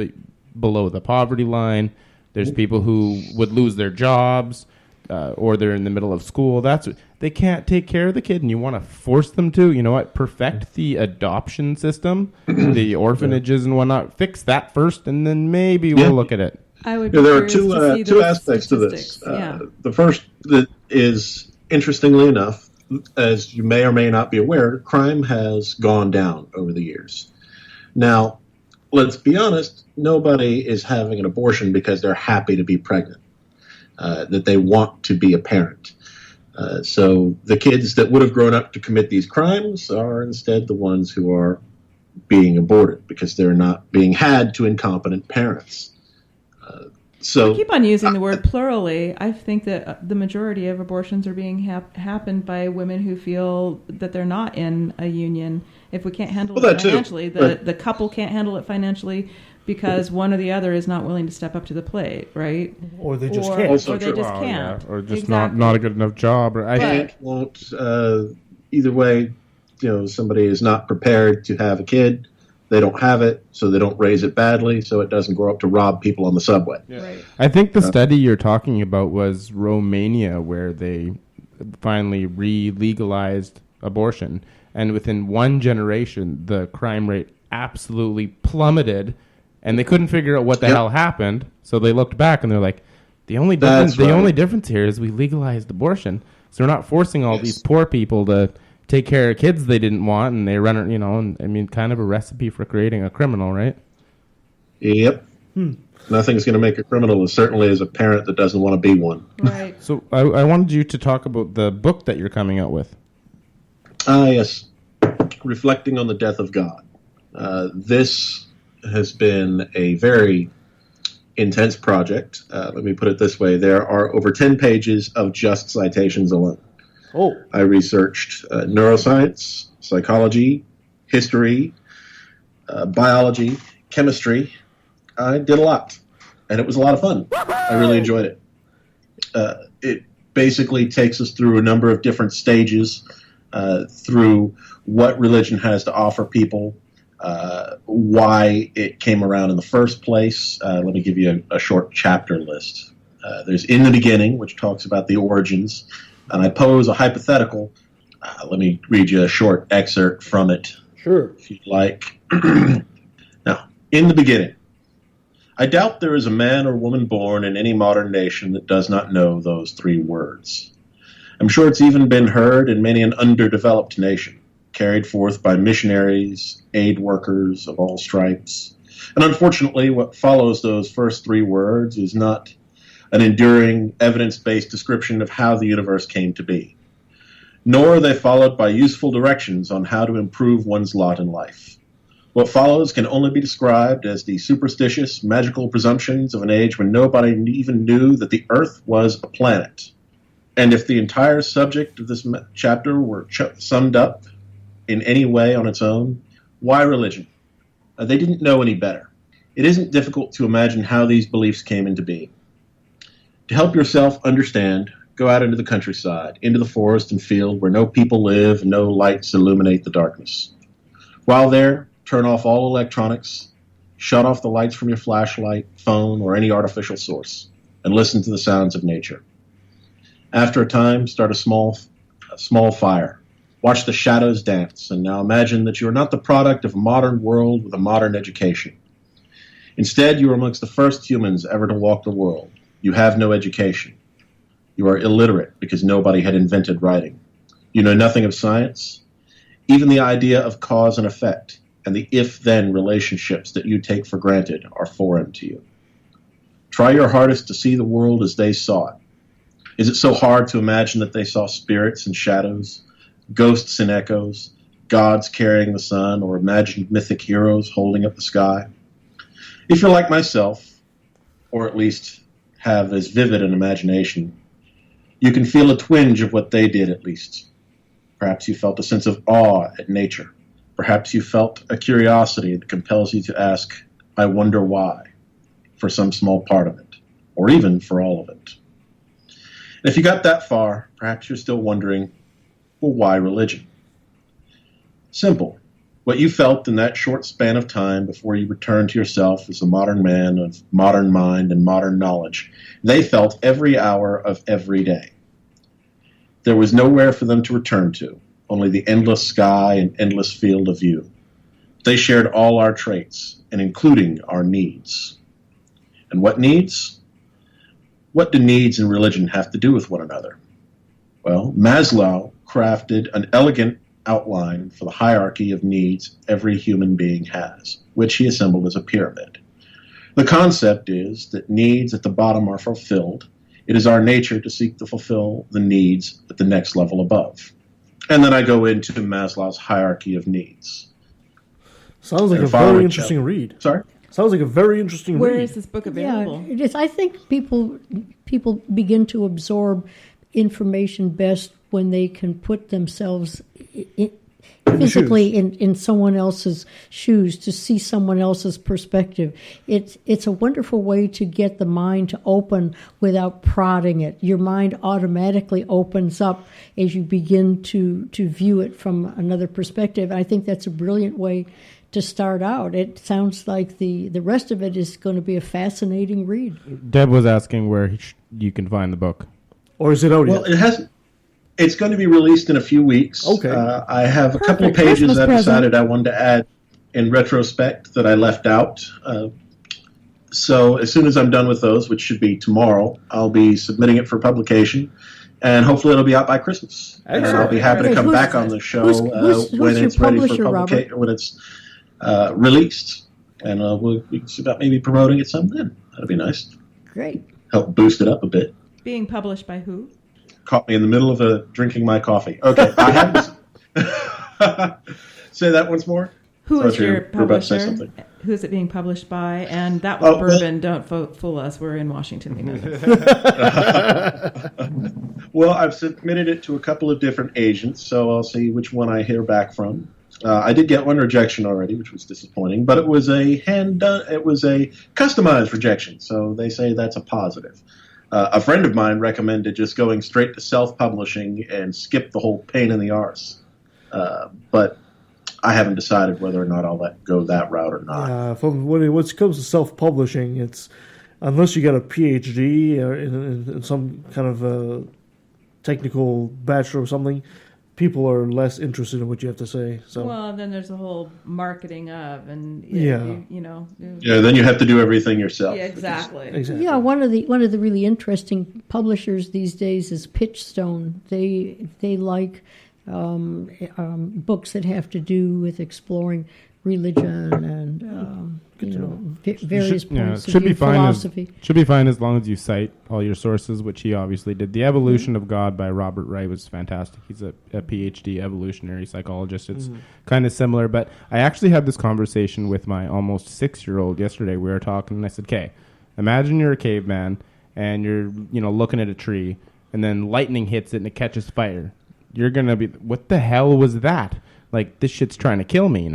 below the poverty line. There's people who would lose their jobs, or they're in the middle of school. They can't take care of the kid, and you want to force them to. You know what? Perfect the adoption system, the orphanages and whatnot. Fix that first, and then maybe we'll look at it. There are two aspects to this. The first that is, interestingly enough, as you may or may not be aware, crime has gone down over the years. Now, let's be honest, nobody is having an abortion because they're happy to be pregnant, that they want to be a parent. So the kids that would have grown up to commit these crimes are instead the ones who are being aborted because they're not being had to incompetent parents. I keep on using the word plurally. I think that the majority of abortions are being happened by women who feel that they're not in a union. If we can't handle it financially, the couple can't handle it financially because one or the other is not willing to step up to the plate, right? Or they just can't. Or they just can't. Or just not a good enough job. Or either way, somebody is not prepared to have a kid. They don't have it, so they don't raise it badly, so it doesn't grow up to rob people on the subway. Yeah. Right. I think the study you're talking about was Romania, where they finally re-legalized abortion. And within one generation, the crime rate absolutely plummeted, and they couldn't figure out what the hell happened. So they looked back, and they're like, the only difference here is we legalized abortion. So we're not forcing all these poor people to take care of kids they didn't want, and they run it, kind of a recipe for creating a criminal, right? Yep. Nothing's going to make a criminal, certainly as a parent that doesn't want to be one. Right. So I wanted you to talk about the book that you're coming out with. Yes. Reflecting on the Death of God. This has been a very intense project. Let me put it this way. There are over 10 pages of just citations alone. Oh. I researched neuroscience, psychology, history, biology, chemistry. I did a lot, and it was a lot of fun. I really enjoyed it. It basically takes us through a number of different stages, through what religion has to offer people, why it came around in the first place. Let me give you a short chapter list. There's In the Beginning, which talks about the origins. And I pose a hypothetical. Let me read you a short excerpt from it. Sure. If you'd like. Now, in the beginning, I doubt there is a man or woman born in any modern nation that does not know those three words. I'm sure it's even been heard in many an underdeveloped nation. carried forth by missionaries, aid workers of all stripes. And unfortunately, what follows those first three words is not an enduring, evidence-based description of how the universe came to be. Nor are they followed by useful directions on how to improve one's lot in life. What follows can only be described as the superstitious, magical presumptions of an age when nobody even knew that the Earth was a planet. And if the entire subject of this chapter were summed up in any way on its own, why religion? They didn't know any better. It isn't difficult to imagine how these beliefs came into being. To help yourself understand, go out into the countryside, into the forest and field where no people live and no lights illuminate the darkness. While there, turn off all electronics, shut off the lights from your flashlight, phone, or any artificial source, and listen to the sounds of nature. After a time, start a small fire. Watch the shadows dance, and now imagine that you are not the product of a modern world with a modern education. Instead, you are amongst the first humans ever to walk the world. You have no education. You are illiterate because nobody had invented writing. You know nothing of science. Even the idea of cause and effect and the if-then relationships that you take for granted are foreign to you. Try your hardest to see the world as they saw it. Is it so hard to imagine that they saw spirits and shadows, ghosts and echoes, gods carrying the sun, or imagined mythic heroes holding up the sky? If you're like myself, or at least have as vivid an imagination, you can feel a twinge of what they did at least. Perhaps you felt a sense of awe at nature. Perhaps you felt a curiosity that compels you to ask, I wonder why, for some small part of it, or even for all of it. And if you got that far, perhaps you're still wondering, well, why religion? Simple. What you felt in that short span of time before you returned to yourself as a modern man of modern mind and modern knowledge, they felt every hour of every day. There was nowhere for them to return to, only the endless sky and endless field of view. They shared all our traits, and including our needs. And what needs? What do needs and religion have to do with one another? Well, Maslow crafted an elegant outline for the hierarchy of needs every human being has, which he assembled as a pyramid. The concept is that needs at the bottom are fulfilled. It is our nature to seek to fulfill the needs at the next level above. And then I go into Maslow's hierarchy of needs. Sounds like a very interesting read. Sorry? Sounds like a very interesting read. Where is this book available? Yeah, it is. I think people begin to absorb information best when they can put themselves physically in someone else's shoes, to see someone else's perspective. It's a wonderful way to get the mind to open without prodding it. Your mind automatically opens up as you begin to view it from another perspective. I think that's a brilliant way to start out. It sounds like the rest of it is going to be a fascinating read. Deb was asking where you can find the book. Or is it out yet? Well, it's going to be released in a few weeks. Okay. I have a couple of pages Christmas I've present. decided I wanted to add in retrospect that I left out. So as soon as I'm done with those, which should be tomorrow, I'll be submitting it for publication, and hopefully it'll be out by Christmas. And I'll be happy to come back on the show when it's ready for publication, when it's released, and we can see about maybe promoting it some then. That'd be nice. Great. Help boost it up a bit. Being published by who? Caught me in the middle of drinking my coffee. Okay, I have to say that once more. Who is your publisher? Who is it being published by? And that was bourbon. Don't fool us. We're in Washington. Well, I've submitted it to a couple of different agents, so I'll see which one I hear back from. I did get one rejection already, which was disappointing, but it was a customized rejection, so they say that's a positive. A friend of mine recommended just going straight to self-publishing and skip the whole pain in the arse. But I haven't decided whether or not I'll go that route or not. From when it comes to self-publishing, it's unless you got a PhD or in some kind of technical bachelor or something, people are less interested in what you have to say. So. Well, then there's the whole marketing of, and you know. Yeah, then you have to do everything yourself. Yeah, exactly. Yeah, one of the really interesting publishers these days is Pitchstone. They like books that have to do with exploring religion and various points of view, philosophy. Should be fine as long as you cite all your sources, which he obviously did. The Evolution of God by Robert Wright was fantastic. He's a PhD evolutionary psychologist. It's kind of similar, but I actually had this conversation with my almost 6-year-old yesterday. We were talking, and I said, "Okay, imagine you're a caveman and you're looking at a tree, and then lightning hits it and it catches fire. You're gonna be, what the hell was that? Like, this shit's trying to kill me,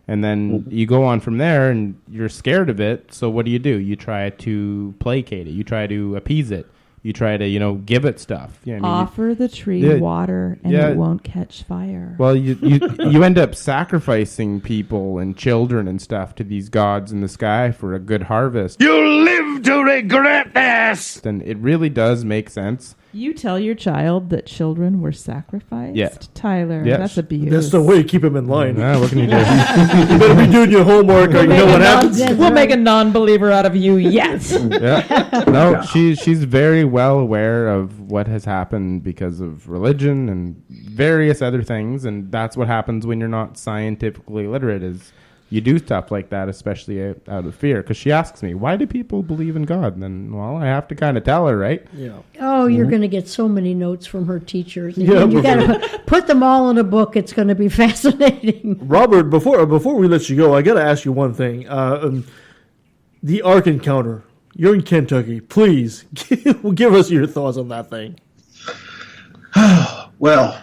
And then you go on from there, and you're scared of it. So what do? You try to placate it. You try to appease it. You try to, give it stuff. Offer the tree water, and it won't catch fire. Well, you end up sacrificing people and children and stuff to these gods in the sky for a good harvest. You'll live to regret this! And it really does make sense. You tell your child that children were sacrificed? Yeah. Tyler, yes. That's abuse. That's the way you keep him in line. Yeah, what can you do? You better be doing your homework or you know what happens. We'll make a non-believer out of you yet. Yeah. No, she's very well aware of what has happened because of religion and various other things, and that's what happens when you're not scientifically literate is you do stuff like that, especially out of fear. Because she asks me, why do people believe in God? And then, well, I have to kind of tell her, right? Yeah. Oh, you're going to get so many notes from her teachers. And you got to put them all in a book. It's going to be fascinating. Robert, before we let you go, I got to ask you one thing. The Ark Encounter. You're in Kentucky. Please give us your thoughts on that thing. Well,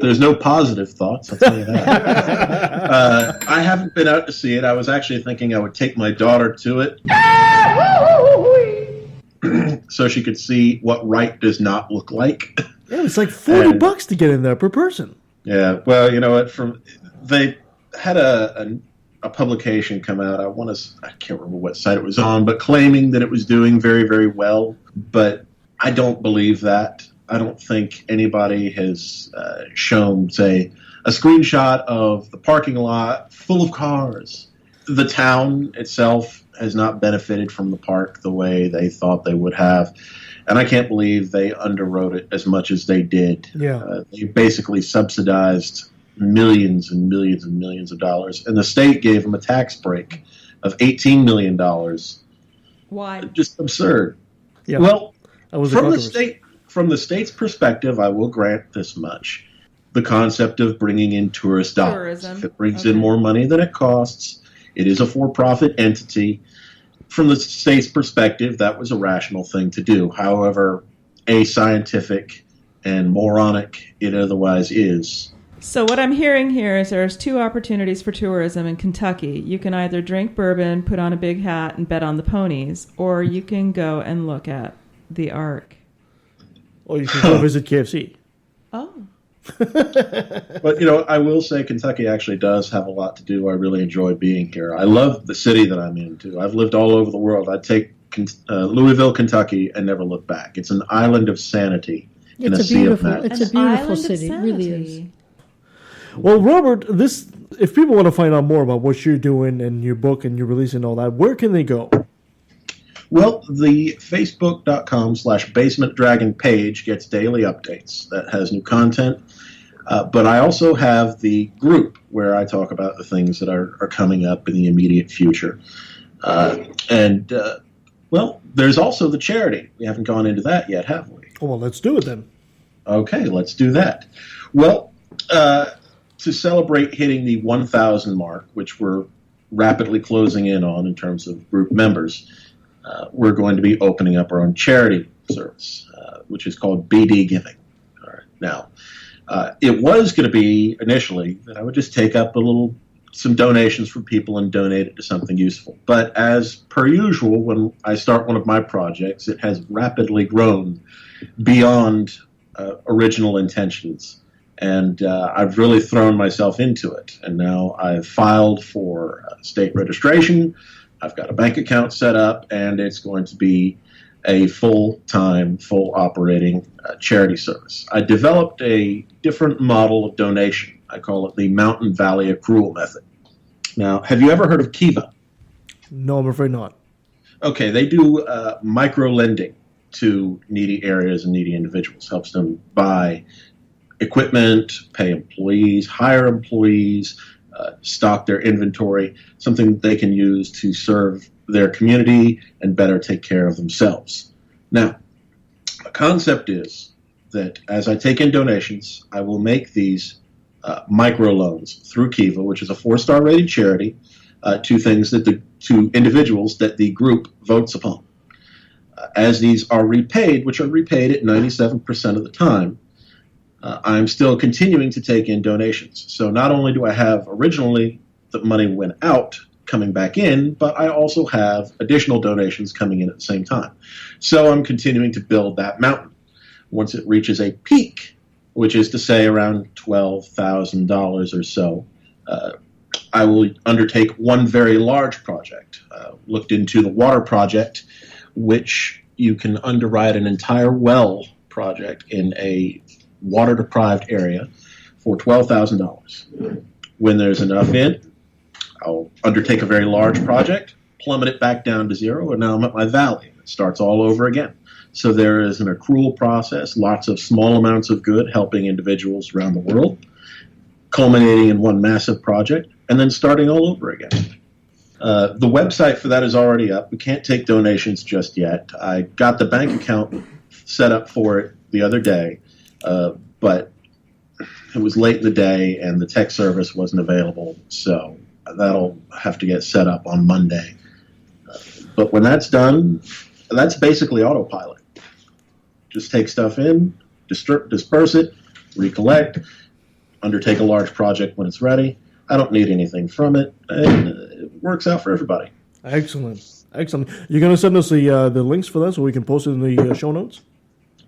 there's no positive thoughts, I'll tell you that. I haven't been out to see it. I was actually thinking I would take my daughter to it so she could see what right does not look like. Yeah, it's like $40 to get in there per person. Yeah, well, you know what? They had a publication come out. I can't remember what site it was on, but claiming that it was doing very, very well. But I don't believe that. I don't think anybody has shown, say, a screenshot of the parking lot full of cars. The town itself has not benefited from the park the way they thought they would have. And I can't believe they underwrote it as much as they did. Yeah. They basically subsidized millions and millions and millions of dollars. And the state gave them a tax break of $18 million. Why? Just absurd. Yeah. Well, from the state's perspective, I will grant this much. The concept of bringing in tourist dollars. If it brings in more money than it costs, it is a for-profit entity. From the state's perspective, that was a rational thing to do. However, ascientific and moronic it otherwise is. So what I'm hearing here is there's two opportunities for tourism in Kentucky. You can either drink bourbon, put on a big hat, and bet on the ponies, or you can go and look at the Ark. Or you can go visit KFC. Oh. But, I will say Kentucky actually does have a lot to do. I really enjoy being here. I love the city that I'm in, too. I've lived all over the world. I'd take Louisville, Kentucky, and never look back. It's an island of sanity in a sea of madness. It's a beautiful city. It really is. Well, Robert, if people want to find out more about what you're doing and your book and your release and all that, where can they go? Well, the Facebook.com/Basement Dragon page gets daily updates. That has new content. But I also have the group where I talk about the things that are coming up in the immediate future. Well, there's also the charity. We haven't gone into that yet, have we? Oh, well, let's do it then. Okay, let's do that. Well, to celebrate hitting the 1,000 mark, which we're rapidly closing in on in terms of group members, we're going to be opening up our own charity service, which is called BD Giving. All right. Now, it was going to be initially that I would just take up some donations from people and donate it to something useful. But as per usual, when I start one of my projects, it has rapidly grown beyond original intentions. And I've really thrown myself into it. And now I've filed for state registration. I've got a bank account set up, and it's going to be a full-time, full-operating charity service. I developed a different model of donation. I call it the Mountain Valley Accrual Method. Now, have you ever heard of Kiva? No, I'm afraid not. Okay, they do micro-lending to needy areas and needy individuals, helps them buy equipment, pay employees, hire employees, stock their inventory, something they can use to serve their community and better take care of themselves. Now, the concept is that as I take in donations, I will make these microloans through Kiva, which is a 4-star rated charity, to individuals that the group votes upon. As these are repaid, which are repaid at 97% of the time, I'm still continuing to take in donations. So not only do I have originally the money went out coming back in, but I also have additional donations coming in at the same time. So I'm continuing to build that mountain. Once it reaches a peak, which is to say around $12,000 or so, I will undertake one very large project. Looked into the water project, which you can underwrite an entire well project in a water-deprived area for $12,000. When there's enough in, I'll undertake a very large project, plummet it back down to zero, and now I'm at my valley. It starts all over again. So there is an accrual process, lots of small amounts of good helping individuals around the world, culminating in one massive project, and then starting all over again. The website for that is already up. We can't take donations just yet. I got the bank account set up for it the other day, but it was late in the day and the tech service wasn't available, so that'll have to get set up on Monday. But when that's done, that's basically autopilot. Just take stuff in, disperse it, recollect, undertake a large project when it's ready. I don't need anything from it, and it works out for everybody. Excellent. You're going to send us the links for that so we can post it in the show notes?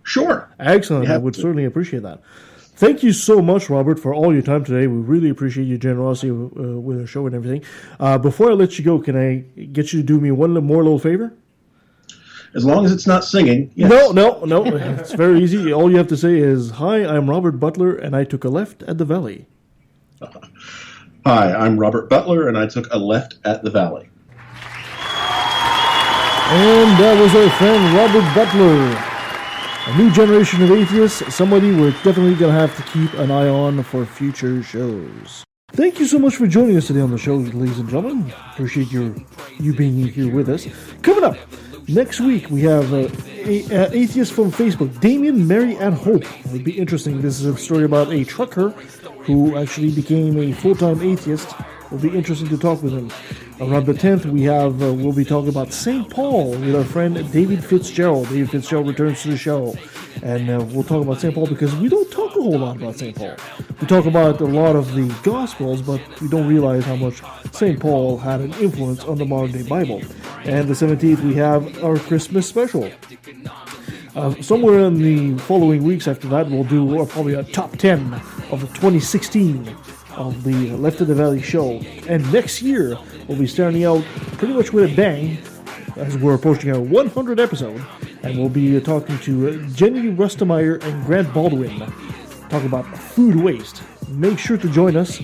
Sure. Excellent. I would certainly appreciate that. Thank you so much, Robert, for all your time today. We really appreciate your generosity with our show and everything. Before I let you go, can I get you to do me one more little favor? As long as it's not singing. Yes. No. It's very easy. All you have to say is, "Hi, I'm Robert Butler, and I took a left at the Valley." Hi, I'm Robert Butler, and I took a left at the Valley. And that was our friend Robert Butler. A new generation of atheists, somebody we're definitely going to have to keep an eye on for future shows. Thank you so much for joining us today on the show, ladies and gentlemen. Appreciate you being here with us. Coming up, next week we have atheist from Facebook, Damien, Mary, and Hope. It'll be interesting. This is a story about a trucker who actually became a full-time atheist. It'll be interesting to talk with him. Around the 10th, we'll be talking about St. Paul with our friend David Fitzgerald. David Fitzgerald returns to the show, and we'll talk about St. Paul because we don't talk a whole lot about St. Paul. We talk about a lot of the Gospels, but we don't realize how much St. Paul had an influence on the modern-day Bible. And the 17th, we have our Christmas special. Somewhere in the following weeks after that, we'll do probably a top 10 of the 2016 of the Left of the Valley show. And next year, we'll be starting out pretty much with a bang as we're approaching our 100th episode. And we'll be talking to Jenny Rustemeyer and Grant Baldwin, talking about food waste. Make sure to join us.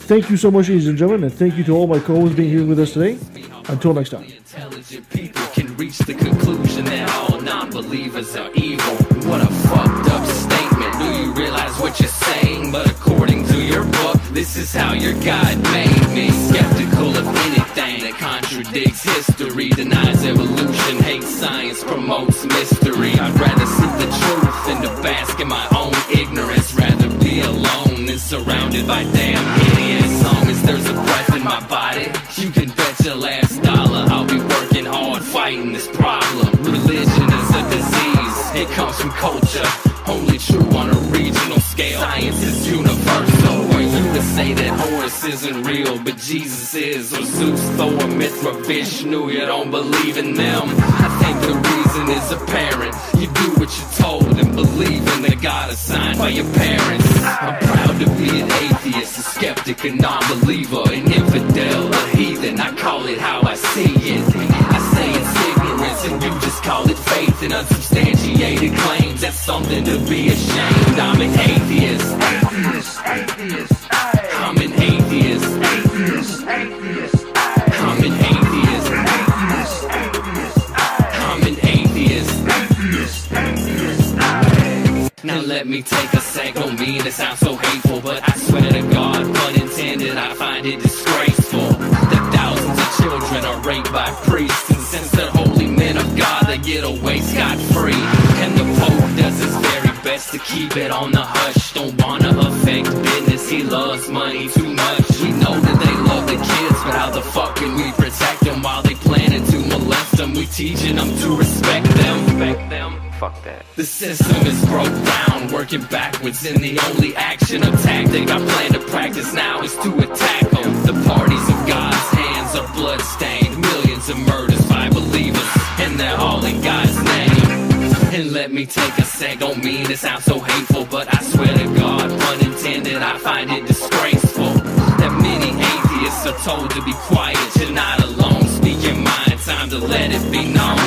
Thank you so much, ladies and gentlemen, and thank you to all my co-hosts being here with us today. Until next time. Intelligent people can reach the conclusion that all non-believers are evil. What a fucked up statement. Do you realize what you're saying? But according to your book, this is how your God made me. Skeptical of anything that contradicts history, denies evolution, hates science, promotes mystery. I'd rather see the truth than to bask in my own ignorance. Rather be alone than surrounded by damn idiots. As long as there's a breath in my body, you can bet your last dollar I'll be working hard fighting this problem. Religion is a disease, it comes from culture, only true on a regional scale. Science is universal. Are you to say that Horus isn't real, but Jesus is? Or Zeus, Thor, Mithra, Vishnu, you don't believe in them? I think the reason is apparent. You do what you're told and believe in the God assigned by your parents. I'm proud to be an atheist, a skeptic, a non-believer, an infidel, a heathen. I call it how I see it. I say it's ignorance and you just call it faith and unsubstantiated claims. That's something to be ashamed. I'm an atheist. I'm an atheist. I'm an atheist. I'm an atheist. Now let let me take a sec. Don't mean to sound so hateful, but I swear to God, pun intended, I find it disgraceful that thousands of children are raped by priests, and since they're holy men of God, they get away scot-free. And the Pope does his very best to keep it on the hush. Don't wanna affect business, he loves money too much. We know that they love the kids, but how the fuck can we protect them while they planning to molest them? We teaching them to respect them. Fuck that. The system is broke down, working backwards, and the only action or tactic I plan to practice now is to attack them. The parties of God's hands are bloodstained, millions of murders by believers, and they're all in God's name. And let me take a sec, don't mean to sound so hateful, but I swear to God, pun intended, I find it disgraceful that many atheists are told to be quiet. You're not alone, speak your mind, time to let it be known.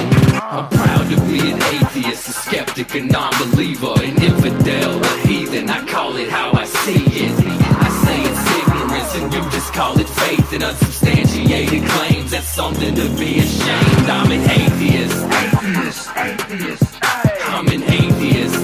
I'm proud to be an atheist, a skeptic, a non-believer, an infidel, a heathen. I call it how I see it. I say it's ignorance and you just call it faith and unsubstantiated claims. That's something to be ashamed. I'm an atheist. I'm an atheist.